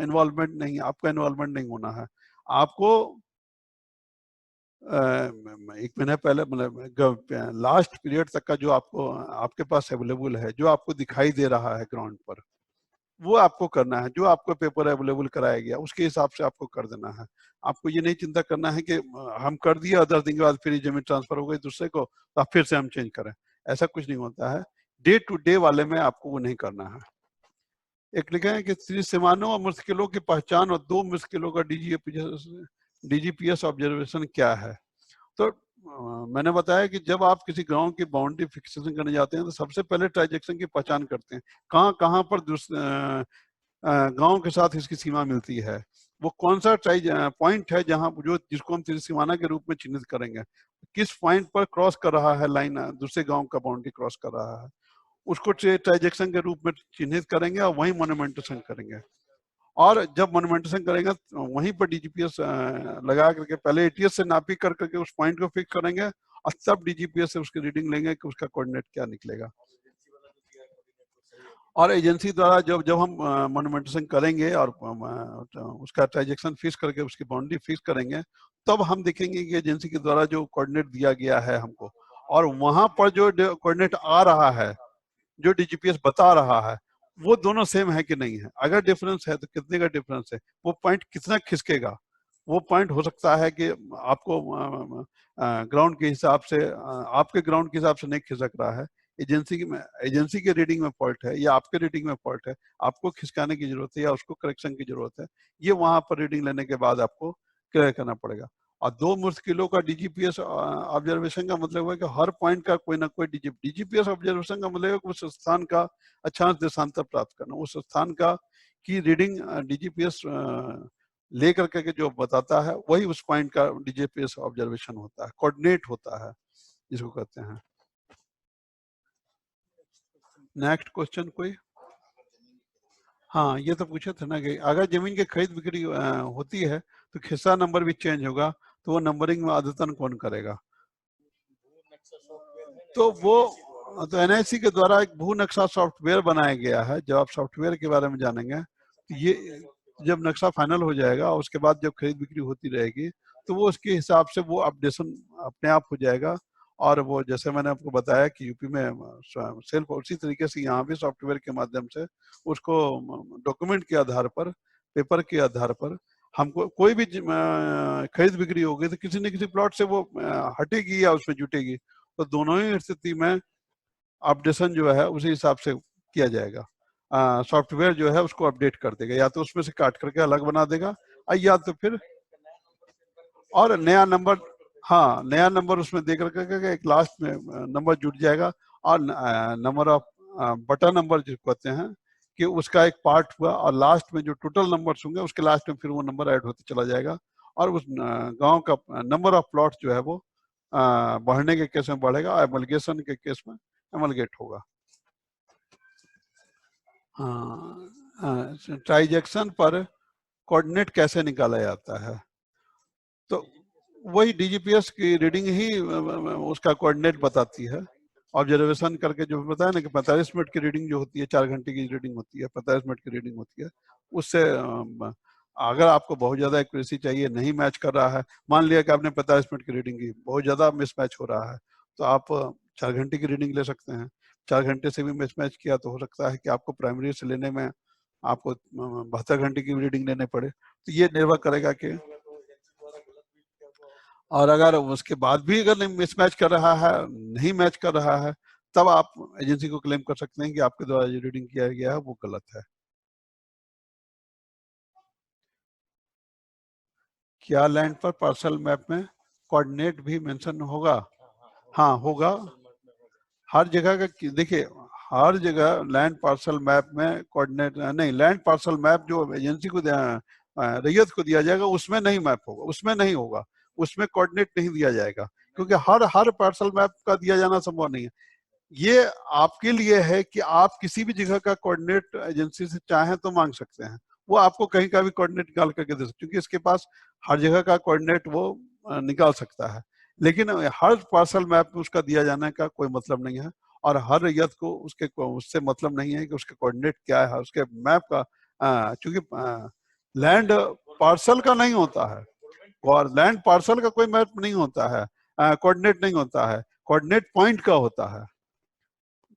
इन्वॉल्वमेंट नहीं, आपका इन्वॉल्वमेंट नहीं होना है। आपको एक महीने पहले मतलब लास्ट पीरियड तक का जो आपको आपके पास अवेलेबल है, जो आपको दिखाई दे रहा है ग्राउंड पर, वो आपको करना है। जो आपको पेपर अवेलेबल कराया गया उसके हिसाब से आपको कर देना है। आपको ये नहीं चिंता करना है कि हम कर दिया 10 दिन के बाद फिर जमीन ट्रांसफर हो गई दूसरे को तो आप फिर से हम चेंज करें, ऐसा कुछ नहीं होता है। डे टू डे वाले में आपको वो नहीं करना है। एक लिखा है कि त्रिसीमानों और मुश्किलों की पहचान और 2 मुश्किलों का डीजीपीएस ऑब्जर्वेशन क्या है। तो मैंने बताया कि जब आप किसी गांव की बाउंड्री फिक्सेशन करने जाते हैं तो सबसे पहले ट्रांजैक्शन की पहचान करते हैं, कहाँ पर गांव के साथ इसकी सीमा मिलती है, वो कौन सा पॉइंट है जहां जिसको हम त्रिसीमाना के रूप में चिन्हित करेंगे, किस पॉइंट पर क्रॉस कर रहा है लाइन, दूसरे गांव का बाउंड्री क्रॉस कर रहा है, उसको ट्रांजैक्शन के रूप में चिन्हित करेंगे और वहीं मोन्यूमेंटेशन करेंगे। और जब मोन्यूमेंटेशन करेंगे वहीं पर डीजीपीएस लगा करके पहले एटीएस से नापी कर करके उस पॉइंट को फिक्स करेंगे और तब डीजीपीएस से उसकी रीडिंग लेंगे कि उसका कोऑर्डिनेट क्या निकलेगा। और एजेंसी द्वारा जब हम मोन्यूमेंटेशन करेंगे और उसका ट्रांजैक्शन फिक्स करके उसकी बाउंड्री फिक्स करेंगे, तब हम देखेंगे कि एजेंसी के द्वारा जो कोऑर्डिनेट दिया गया है हमको, और वहां पर जो कोऑर्डिनेट आ रहा है, जो डीजीपीएस बता रहा है, वो दोनों सेम है कि नहीं है। अगर डिफरेंस है तो कितने का डिफरेंस है, वो पॉइंट कितना खिसकेगा। वो पॉइंट हो सकता है कि आपको ग्राउंड के हिसाब से, आपके ग्राउंड के हिसाब से नहीं खिसक रहा है, एजेंसी के रीडिंग में फॉल्ट है या आपके रीडिंग में फॉल्ट है, आपको खिसकाने की जरूरत है या उसको करेक्शन की जरूरत है। ये वहां पर रीडिंग लेने के बाद आपको क्लियर करना पड़ेगा। और 2 मुश्किलों का डीजीपीएस ऑब्जर्वेशन का मतलब है कि हर पॉइंट का कोई ना कोई डीजीपीएस ऑब्जर्वेशन का मतलब है कि उस स्थान का अक्षांश देशांतर प्राप्त करना, उस स्थान का की रीडिंग डीजीपीएस लेकर के जो बताता है वही उस पॉइंट का डीजीपीएस ऑब्जर्वेशन होता है, कोऑर्डिनेट होता है जिसको कहते हैं। नेक्स्ट क्वेश्चन कोई? हाँ, ये तो पूछे थे ना कि अगर जमीन की खरीद बिक्री होती है तो हिस्सा नंबर भी चेंज होगा, तो वो नंबरिंग में अद्यतन कौन करेगा? तो एनआईसी के द्वारा एक भू नक्शा सॉफ्टवेयर बनाया गया है। जब आप सॉफ्टवेयर के बारे में जानेंगे तो ये जब नक्शा फाइनल हो जाएगा और उसके बाद जब खरीद बिक्री होती रहेगी तो वो उसके हिसाब से वो अपडेशन अपने आप हो जाएगा और वो जैसे मैंने आपको बताया कि यूपी में सेल्फ, उसी तरीके से यहाँ भी सॉफ्टवेयर के माध्यम से उसको डॉक्यूमेंट के आधार पर, पेपर के आधार पर हमको कोई भी खरीद बिक्री होगी तो किसी न किसी प्लॉट से वो हटेगी या उसमें जुटेगी, तो दोनों ही स्थिति में अपडेशन जो है उसी हिसाब से किया जाएगा। सॉफ्टवेयर जो है उसको अपडेट कर देगा, या तो उसमें से काट करके अलग बना देगा या तो फिर और नया नंबर, हाँ नया नंबर उसमें दे करके एक लास्ट में नंबर जुड़ जाएगा, और नंबर ऑफ बटन नंबर जिसको कहते हैं कि उसका एक पार्ट हुआ, और लास्ट में जो टोटल नंबर्स होंगे उसके लास्ट में फिर वो नंबर ऐड होते चला जाएगा, और उस गांव का नंबर ऑफ प्लॉट जो है वो बढ़ने के केस में बढ़ेगा, एमलगेशन के केस में एमलगेट होगा। ट्रांजैक्शन पर कोऑर्डिनेट कैसे निकाला जाता है? तो वही डीजीपीएस की रीडिंग ही उसका कोऑर्डिनेट बताती है। ऑब्जर्वेशन करके जो बताया ना कि 45 मिनट की रीडिंग जो होती है, 4 घंटे की रीडिंग होती है, 45 मिनट की रीडिंग होती है, उससे अगर आपको बहुत ज्यादा एक्यूरेसी चाहिए, नहीं मैच कर रहा है, मान लिया कि आपने 45 मिनट की रीडिंग की, बहुत ज्यादा मिसमैच हो रहा है, तो आप 4 घंटे की रीडिंग ले सकते हैं। 4 घंटे से भी मिसमैच किया तो हो सकता है कि आपको प्राइमरी से लेने में आपको 72 घंटे की रीडिंग लेने पड़े। तो ये निर्भर करेगा कि, और अगर उसके बाद भी अगर मिसमैच कर रहा है, नहीं मैच कर रहा है, तब आप एजेंसी को क्लेम कर सकते हैं कि आपके द्वारा जो रीडिंग किया गया है वो गलत है। क्या लैंड पर पार्सल मैप में कोऑर्डिनेट भी मेंशन होगा? हाँ होगा, हर जगह का। देखिए हर जगह लैंड पार्सल मैप में कोऑर्डिनेट नहीं, लैंड पार्सल मैप जो एजेंसी को रैयत को दिया जाएगा उसमें नहीं मैप होगा, उसमें नहीं होगा, उसमें कोऑर्डिनेट नहीं दिया जाएगा, क्योंकि हर पार्सल मैप का दिया जाना संभव नहीं है। ये आपके लिए है कि आप किसी भी जगह का कोऑर्डिनेट एजेंसी से चाहें तो मांग सकते हैं, वो आपको कहीं का भी कोऑर्डिनेट निकाल करके दे सकते, क्योंकि इसके पास हर जगह का कोऑर्डिनेट वो निकाल सकता है। लेकिन हर पार्सल मैप में उसका दिया जाने का कोई मतलब नहीं है, और हर रैयत को उससे मतलब नहीं है कि उसके कोऑर्डिनेट क्या है, उसके मैप का, चूंकि लैंड पार्सल का नहीं होता है, और लैंड पार्सल का कोई मैप नहीं होता है, कोऑर्डिनेट नहीं होता है, कोऑर्डिनेट पॉइंट का होता है।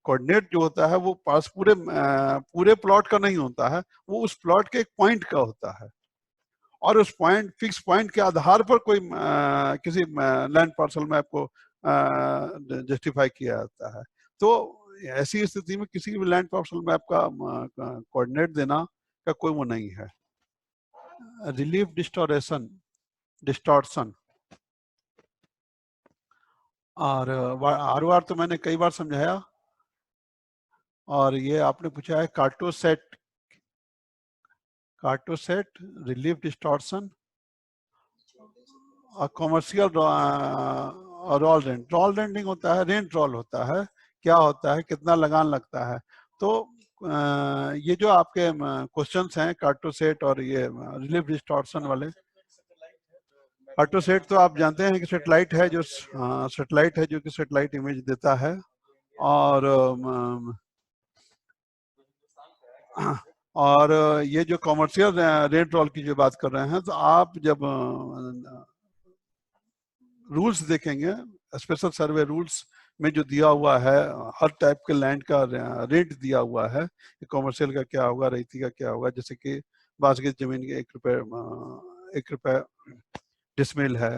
कोऑर्डिनेट जो होता है वो पास पूरे प्लॉट का नहीं होता है, वो उस प्लॉट के एक पॉइंट का होता है, और उस पॉइंट, फिक्स पॉइंट के आधार पर कोई किसी लैंड पार्सल मैप को जस्टिफाई किया जाता है। तो ऐसी स्थिति में किसी भी लैंड पार्सल मैप का कोऑर्डिनेट देना का कोई वो नहीं है। रिलीफ डिस्टॉर्शन और ROR तो मैंने कई बार समझाया, और ये आपने पूछा है कार्टोसेट, रिलीफ डिस्टॉर्शन और कॉमर्शियल रोल रेंटिंग होता है, रेंट रोल होता है, क्या होता है, कितना लगान लगता है। तो ये जो आपके क्वेश्चंस हैं कार्टोसेट और ये रिलीफ डिस्टॉर्शन वाले, कार्टोसेट तो आप जानते हैं कि सेटेलाइट है जो कि सेटेलाइट इमेज देता है, और ये जो कॉमर्शियल रेंट रोल की जो बात कर रहे हैं, तो आप जब रूल्स देखेंगे, स्पेशल सर्वे रूल्स में जो दिया हुआ है, हर टाइप के लैंड का रेंट दिया हुआ है, कॉमर्शियल का क्या होगा, रैयती का क्या होगा, जैसे कि बासगीज जमीन के 1 रुपए डिसमिल है,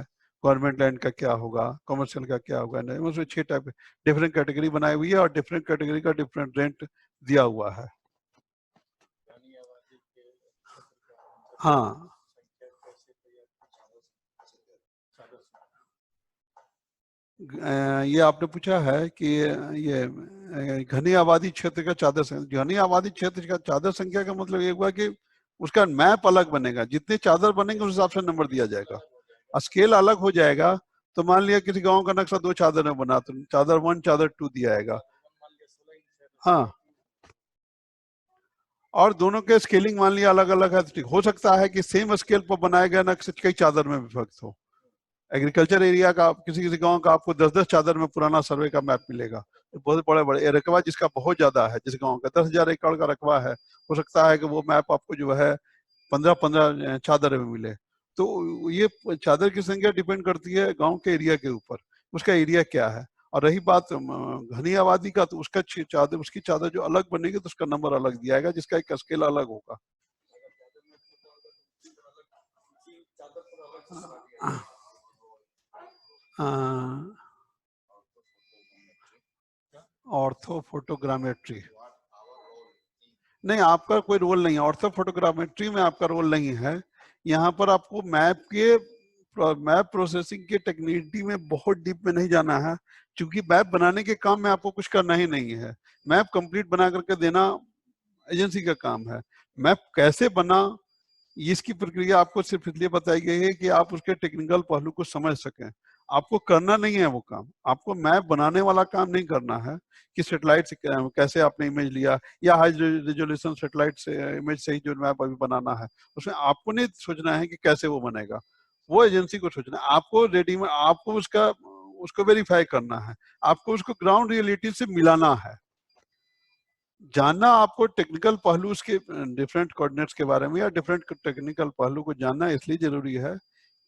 गवर्नमेंट लैंड का क्या होगा, कॉमर्शियल का क्या होगा, उसमें 6 टाइप डिफरेंट कैटेगरी बनाई हुई है, और डिफरेंट कैटेगरी का डिफरेंट रेंट दिया हुआ है। हाँ ये आपने पूछा है कि ये घनी आबादी क्षेत्र का चादर संख्या, घनी आबादी क्षेत्र का चादर संख्या का मतलब ये हुआ कि उसका मैप अलग बनेगा, जितने चादर बनेंगे उस हिसाब से नंबर दिया जाएगा, स्केल अलग हो जाएगा। तो मान लिया किसी गांव का नक्शा 2 चादर में बना, तो चादर 1 चादर 2 दिया जाएगा। हाँ, और दोनों के स्केलिंग मान लिया अलग अलग है, तो ठीक हो सकता है कि सेम स्केल पर बनाया गया नक्शा कई चादर में विभक्त हो। एग्रीकल्चर एरिया का किसी गांव का आपको 10-10 चादर में पुराना सर्वे का मैप मिलेगा, बहुत बड़े रकबा जिसका बहुत ज्यादा है, जिस गांव का 10,000 एकड़ का रकबा है, हो सकता है कि वो मैप आपको जो है 15-15 चादर में मिले। तो ये चादर की संख्या डिपेंड करती है गांव के एरिया के ऊपर, उसका एरिया क्या है। और रही बात घनी आबादी का, तो उसका चादर, उसकी चादर जो अलग बनेगी तो उसका नंबर अलग दिया जाएगा, जिसका एक स्केल अलग होगा। ऑर्थो फोटोग्रामेट्री नहीं, आपका कोई रोल नहीं है। ऑर्थो फोटोग्रामेट्री में आपका रोल नहीं है। यहाँ पर आपको मैप प्रोसेसिंग के टेक्निकलिटी में बहुत डीप में नहीं जाना है, क्योंकि मैप बनाने के काम में आपको कुछ करना ही नहीं है। मैप कंप्लीट बना करके देना एजेंसी का काम है। मैप कैसे बना, इसकी प्रक्रिया आपको सिर्फ इसलिए बताई गई है कि आप उसके टेक्निकल पहलू को समझ सकें। आपको करना नहीं है वो काम। आपको मैप बनाने वाला काम नहीं करना है कि सेटेलाइट से कैसे आपने इमेज लिया, या हाई रेजोल्यूशन सेटेलाइट से इमेज से ही जो मैप अभी बनाना है, उसमें आपको नहीं सोचना है कि कैसे वो बनेगा, वो एजेंसी को सोचना है। आपको रेडीमेड, आपको उसको वेरीफाई करना है, आपको उसको ग्राउंड रियलिटी से मिलाना है। जानना आपको टेक्निकल पहलू उसके डिफरेंट कोऑर्डिनेट्स के बारे में, या डिफरेंट टेक्निकल पहलू को जानना इसलिए जरूरी है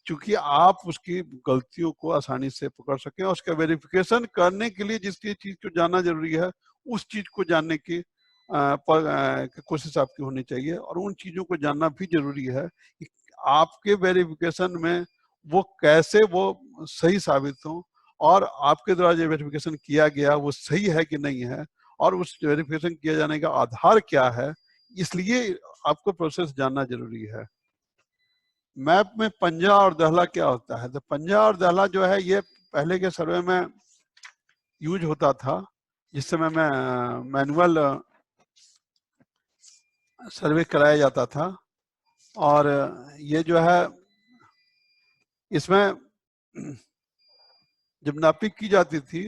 क्योंकि आप उसकी गलतियों को आसानी से पकड़ सकें। और उसका वेरिफिकेशन करने के लिए जिस चीज को जानना जरूरी है, उस चीज को जानने की कोशिश आपकी होनी चाहिए। और उन चीजों को जानना भी जरूरी है कि आपके वेरिफिकेशन में वो कैसे वो सही साबित हो, और आपके द्वारा जो वेरिफिकेशन किया गया वो सही है कि नहीं है, और उस वेरिफिकेशन किया जाने का आधार क्या है। इसलिए आपको प्रोसेस जानना जरूरी है। मैप में पंजा और दहला क्या होता है? तो पंजा और दहला जो है, ये पहले के सर्वे में यूज होता था, जिस समय में मैनुअल सर्वे कराया जाता था। और ये जो है, इसमें जब नापी की जाती थी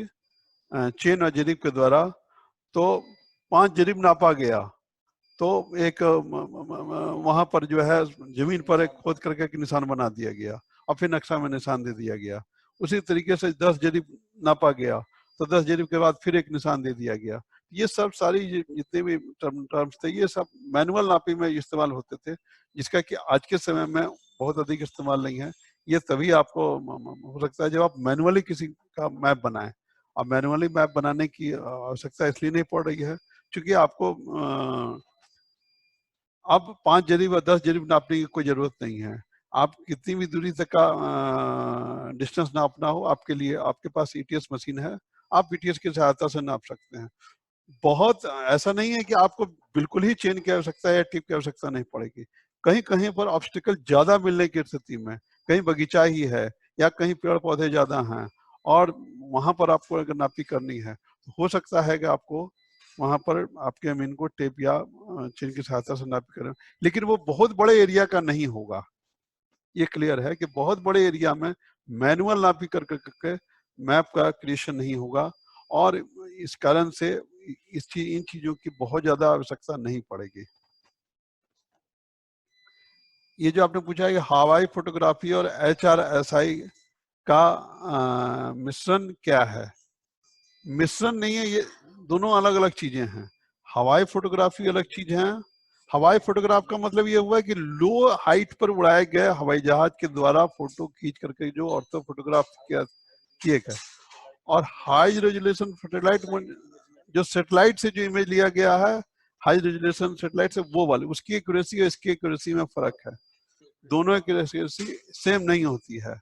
चेन और जरीब के द्वारा, तो 5 जरीब नापा गया, तो एक वहां पर जो है जमीन पर एक खोद करके एक निशान बना दिया गया, और फिर नक्शा में निशान दे दिया गया। उसी तरीके से 10 जरीब नापा गया, तो 10 जरीब के बाद फिर एक निशान दे दिया गया। ये सब सारी जितने भी टर्म्स थे, ये सब मैनुअल नापी में इस्तेमाल होते थे, जिसका कि आज के समय में बहुत अधिक इस्तेमाल नहीं है। ये तभी आपको हो सकता है जब आप मैनुअली किसी का मैप बनाएं। अब मैनुअली मैप बनाने की आवश्यकता इसलिए नहीं पड़ रही है क्योंकि आपको अब 5 जरीब और 10 जरीब नापने की कोई जरूरत नहीं है। आप कितनी भी दूरी तक का डिस्टेंस नापना हो, आपके लिए आपके पास ईटीएस मशीन है, आप ईटीएस की सहायता से नाप सकते हैं। बहुत ऐसा नहीं है कि आपको बिल्कुल ही चेन की आवश्यकता है या टिप की आवश्यकता नहीं पड़ेगी। कहीं कहीं पर ऑब्स्टिकल ज्यादा मिलने की स्थिति में, कहीं बगीचा ही है या कहीं पेड़ पौधे ज्यादा हैं, और वहां पर आपको अगर नापी करनी है, तो हो सकता है कि आपको वहां पर आपके अमीन को टेप या चेन की सहायता से नापी करें। लेकिन वो बहुत बड़े एरिया का नहीं होगा। ये क्लियर है कि बहुत बड़े एरिया में मैनुअल नापी करके मैप का क्रिएशन नहीं होगा, और इस कारण से इन चीजों की बहुत ज्यादा आवश्यकता नहीं पड़ेगी। ये जो आपने पूछा है कि हवाई फोटोग्राफी और HRSI का मिश्रण क्या है? मिश्रण नहीं है, ये दोनों अलग अलग चीजें हैं। हवाई फोटोग्राफी अलग चीज है। हवाई फोटोग्राफ का मतलब ये हुआ कि लो हाइट पर उड़ाए गए हवाई जहाज के द्वारा फोटो खींच करके जो ऑर्थो फोटोग्राफ किए गए, और हाई रेजोल्यूशन सैटेलाइट, जो सैटेलाइट से जो इमेज लिया गया है हाई रेजोल्यूशन सैटेलाइट से, वो वाली, उसकी एक्यूरेसी और इसकी एक्यूरेसी में फर्क है। दोनों एक्यूरेसी सेम नहीं होती है।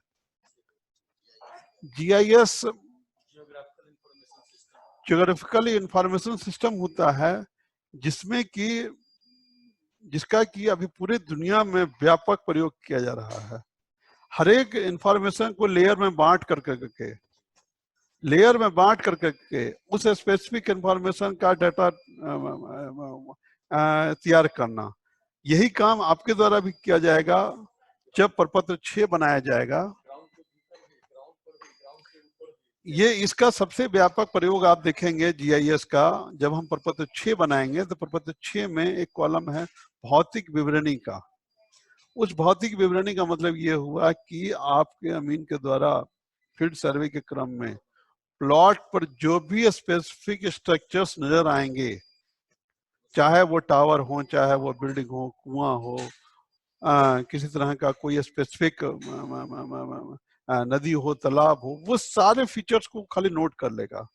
GIS ज्योग्राफिकल इंफॉर्मेशन सिस्टम होता है, जिसका कि अभी पूरे दुनिया में व्यापक प्रयोग किया जा रहा है। हर एक इंफॉर्मेशन को लेयर में बांट करके उस स्पेसिफिक इंफॉर्मेशन का डाटा तैयार करना, यही काम आपके द्वारा भी किया जाएगा जब प्रपत्र 6 बनाया जाएगा। ये इसका सबसे व्यापक प्रयोग आप देखेंगे GIS का, जब हम प्रपत्र 6 बनाएंगे तो प्रपत्र 6 में एक कॉलम है भौतिक विवरणी का। उस भौतिक विवरणी का मतलब ये हुआ कि आपके अमीन के द्वारा फील्ड सर्वे के क्रम में प्लॉट पर जो भी स्पेसिफिक स्ट्रक्चर्स नजर आएंगे, चाहे वो टावर हो, चाहे वो बिल्डिंग हो, कुआं हो, किसी तरह का कोई स्पेसिफिक नदी हो, तालाब हो, वो सारे फीचर्स को खाली नोट कर लेगा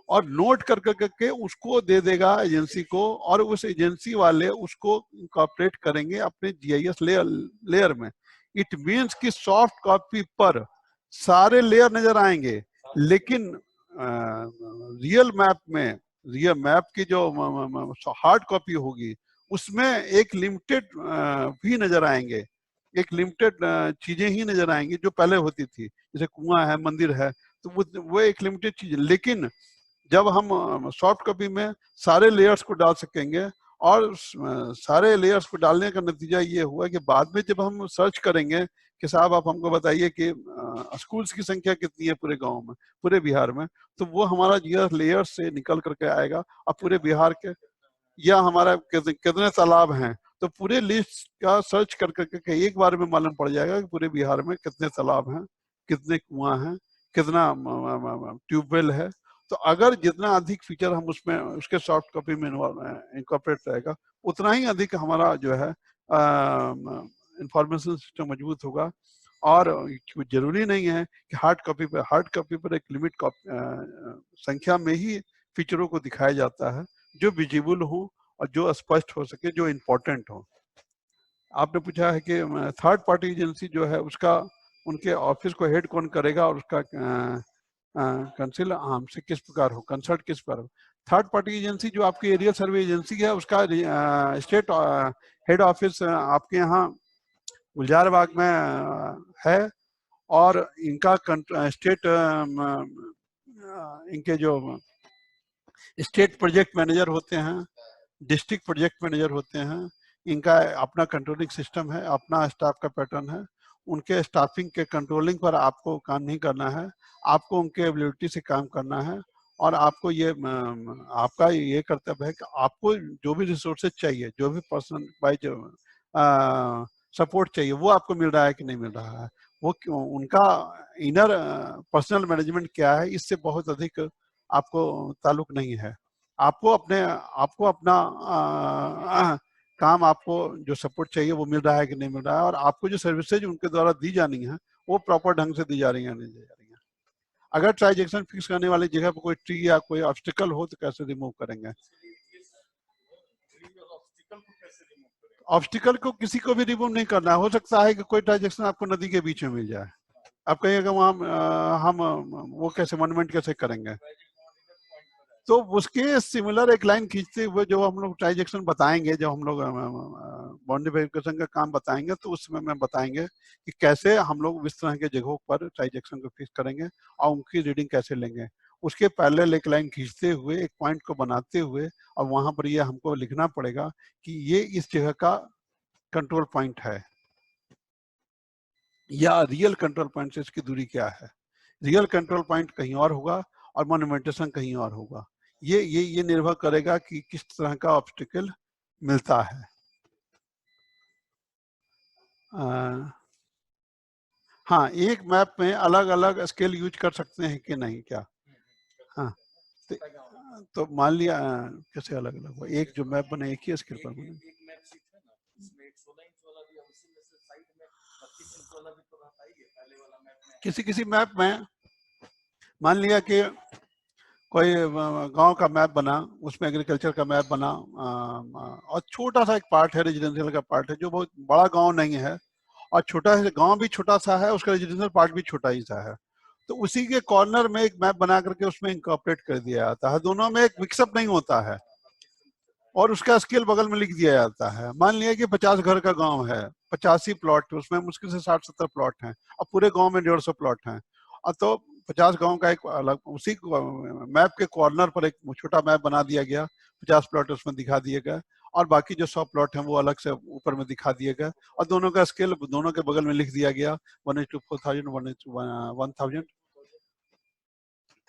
और नोट कर करके उसको दे देगा एजेंसी को, और उस एजेंसी वाले उसको इंकॉर्पोरेट करेंगे अपने जीआईएस लेयर में। इट मीन्स कि सॉफ्ट कॉपी पर सारे लेयर नजर आएंगे, लेकिन रियल मैप की जो हार्ड कॉपी होगी उसमें एक लिमिटेड भी नजर आएंगे, एक लिमिटेड चीजें ही नजर आएंगी जो पहले होती थी, जैसे कुआं है, मंदिर है, तो वो एक लिमिटेड चीज। लेकिन जब हम सॉफ्ट कॉपी में सारे लेयर्स को डाल सकेंगे, और सारे लेयर्स को डालने का नतीजा ये हुआ कि बाद में जब हम सर्च करेंगे कि साहब आप हमको बताइए कि स्कूल्स की संख्या कितनी है पूरे गांव में, पूरे बिहार में, तो वो हमारा जीआईएस लेयर से निकल करके आएगा, और पूरे बिहार के या हमारा कितने तालाब हैं, तो पूरे लिस्ट का सर्च कर करके एक बार में मालूम पड़ जाएगा कि पूरे बिहार में कितने तालाब हैं, कितने कुआं हैं, कितना ट्यूबवेल है। तो अगर जितना अधिक फीचर हम उसमें उसके सॉफ्ट कॉपी में इनकॉर्पोरेट रहेगा, उतना ही अधिक हमारा जो है इंफॉर्मेशन सिस्टम मजबूत होगा। और जरूरी नहीं है कि हार्ड कॉपी पर एक लिमिट संख्या में ही फीचरों को दिखाया जाता है, जो विजिबल हो और जो स्पष्ट हो सके, जो इम्पोर्टेंट हो। आपने पूछा है कि थर्ड पार्टी एजेंसी जो है उसका, उनके ऑफिस को हेड कौन करेगा और उसका कंसिल हमसे किस प्रकार हो, कंसल्ट किस प्रकार हो। थर्ड पार्टी एजेंसी जो आपकी एरिया सर्वे एजेंसी है, उसका स्टेट हेड ऑफिस आपके यहाँ गुलजारबाग में है, और इनका स्टेट इनके जो स्टेट प्रोजेक्ट मैनेजर होते हैं, डिस्ट्रिक्ट प्रोजेक्ट मैनेजर होते हैं, इनका अपना कंट्रोलिंग सिस्टम है, अपना स्टाफ का पैटर्न है। उनके स्टाफिंग के कंट्रोलिंग पर आपको काम नहीं करना है, आपको उनके एबिलिटी से काम करना है, और आपको ये आपका ये कर्तव्य है कि आपको जो भी रिसोर्सेज चाहिए, जो भी पर्सन वाइज सपोर्ट चाहिए, वो आपको मिल रहा है कि नहीं मिल रहा है, वो उनका इनर पर्सनल मैनेजमेंट क्या है, इससे बहुत अधिक आपको ताल्लुक नहीं है। आपको अपना काम, आपको जो सपोर्ट चाहिए वो मिल रहा है कि नहीं मिल रहा है, और आपको जो सर्विसेज उनके द्वारा दी जानी है वो प्रॉपर ढंग से दी जा रही है नहीं दी जा रही है। अगर ट्रांजैक्शन फिक्स करने वाली जगह पर कोई ट्री या कोई ऑब्स्टिकल हो तो कैसे रिमूव करेंगे? ऑब्स्टिकल को किसी को भी रिमूव नहीं करना है। हो सकता है कि कोई ट्रांजैक्शन आपको नदी के बीच में मिल जाए, आप कहिएगा वहां हम वो कैसे मॉन्यूमेंट कैसे करेंगे, तो उसके सिमिलर एक लाइन खींचते हुए जो हम लोग ट्रांजैक्शन बताएंगे, जब हम लोग बाउंड्री वेरिफिकेशन का काम बताएंगे, तो उसमें मैं बताएंगे कि कैसे हम लोग इस तरह के जगहों पर ट्रांजैक्शन को फिक्स करेंगे और उनकी रीडिंग कैसे लेंगे। उसके पैरेलल एक लाइन खींचते हुए, एक पॉइंट को बनाते हुए, और वहां पर ये हमको लिखना पड़ेगा कि ये इस जगह का कंट्रोल पॉइंट है, या रियल कंट्रोल पॉइंट से इसकी दूरी क्या है। रियल कंट्रोल पॉइंट कहीं और होगा और मॉन्यूमेंटेशन कहीं और होगा। ये निर्भर करेगा कि किस तरह का ऑब्स्टिकल मिलता है। हाँ, एक मैप में अलग अलग स्केल यूज कर सकते हैं कि नहीं क्या? हाँ, तो मान लिया कैसे अलग अलग हुआ, एक जो मैप बने एक ही स्केल पर बने। किसी मैप में मान लिया कि कोई गांव का मैप बना, उसमें एग्रीकल्चर का मैप बना, और छोटा सा एक पार्ट है, रेजिडेंशियल का पार्ट है, जो बहुत बड़ा गांव नहीं है, और छोटा सा गांव भी छोटा सा है, उसका रेजिडेंशियल पार्ट भी छोटा ही सा है, तो उसी के कॉर्नर में एक मैप बना करके उसमें इंकॉर्पोरेट कर दिया जाता है। दोनों में एक मिक्सअप नहीं होता है, और उसका स्केल बगल में लिख दिया जाता है। मान लिया कि 50 घर का गांव है, 85 प्लॉट, उसमें मुश्किल से 60-70 प्लॉट हैं, और पूरे गांव में 150 प्लॉट हैं, और तो 50 गांव का एक अलग, उसी मैप के कॉर्नर पर एक छोटा मैप बना दिया गया, 50 प्लॉट उसमें दिखा दिए गए, और बाकी जो 100 प्लॉट हैं वो अलग से ऊपर में दिखा दिए गए, और दोनों का स्केल दोनों के बगल में लिख दिया गया 1:4000, 1:1000।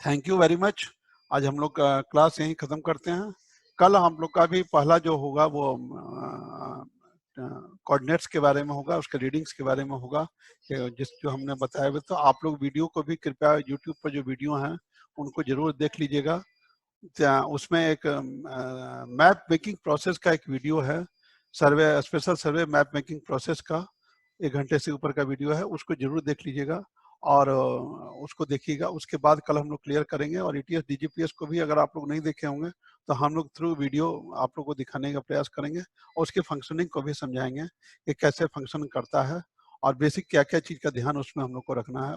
Thank you very much. आज हम लोग का क्लास यहीं खत्म करते हैं। कल हम लोग का भी पहला जो होगा वो कोऑर्डिनेट्स के बारे में होगा, उसके रीडिंग्स के बारे में होगा, जो हमने बताया हुआ। तो आप लोग वीडियो को भी कृपया यूट्यूब पर जो वीडियो हैं उनको जरूर देख लीजिएगा। उसमें एक मैप मेकिंग प्रोसेस का एक वीडियो है, सर्वे, स्पेशल सर्वे मैप मेकिंग प्रोसेस का 1 घंटे से ऊपर का वीडियो है, उसको जरूर देख लीजिएगा। और उसको देखिएगा। उसके बाद कल हम लोग क्लियर करेंगे। और ETS DGPS को भी अगर आप लोग नहीं देखे होंगे तो हम लोग थ्रू वीडियो आप लोग को दिखाने का प्रयास करेंगे और उसके फंक्शनिंग को भी समझाएंगे कि कैसे फंक्शन करता है और बेसिक क्या क्या चीज़ का ध्यान उसमें हम लोग को रखना है और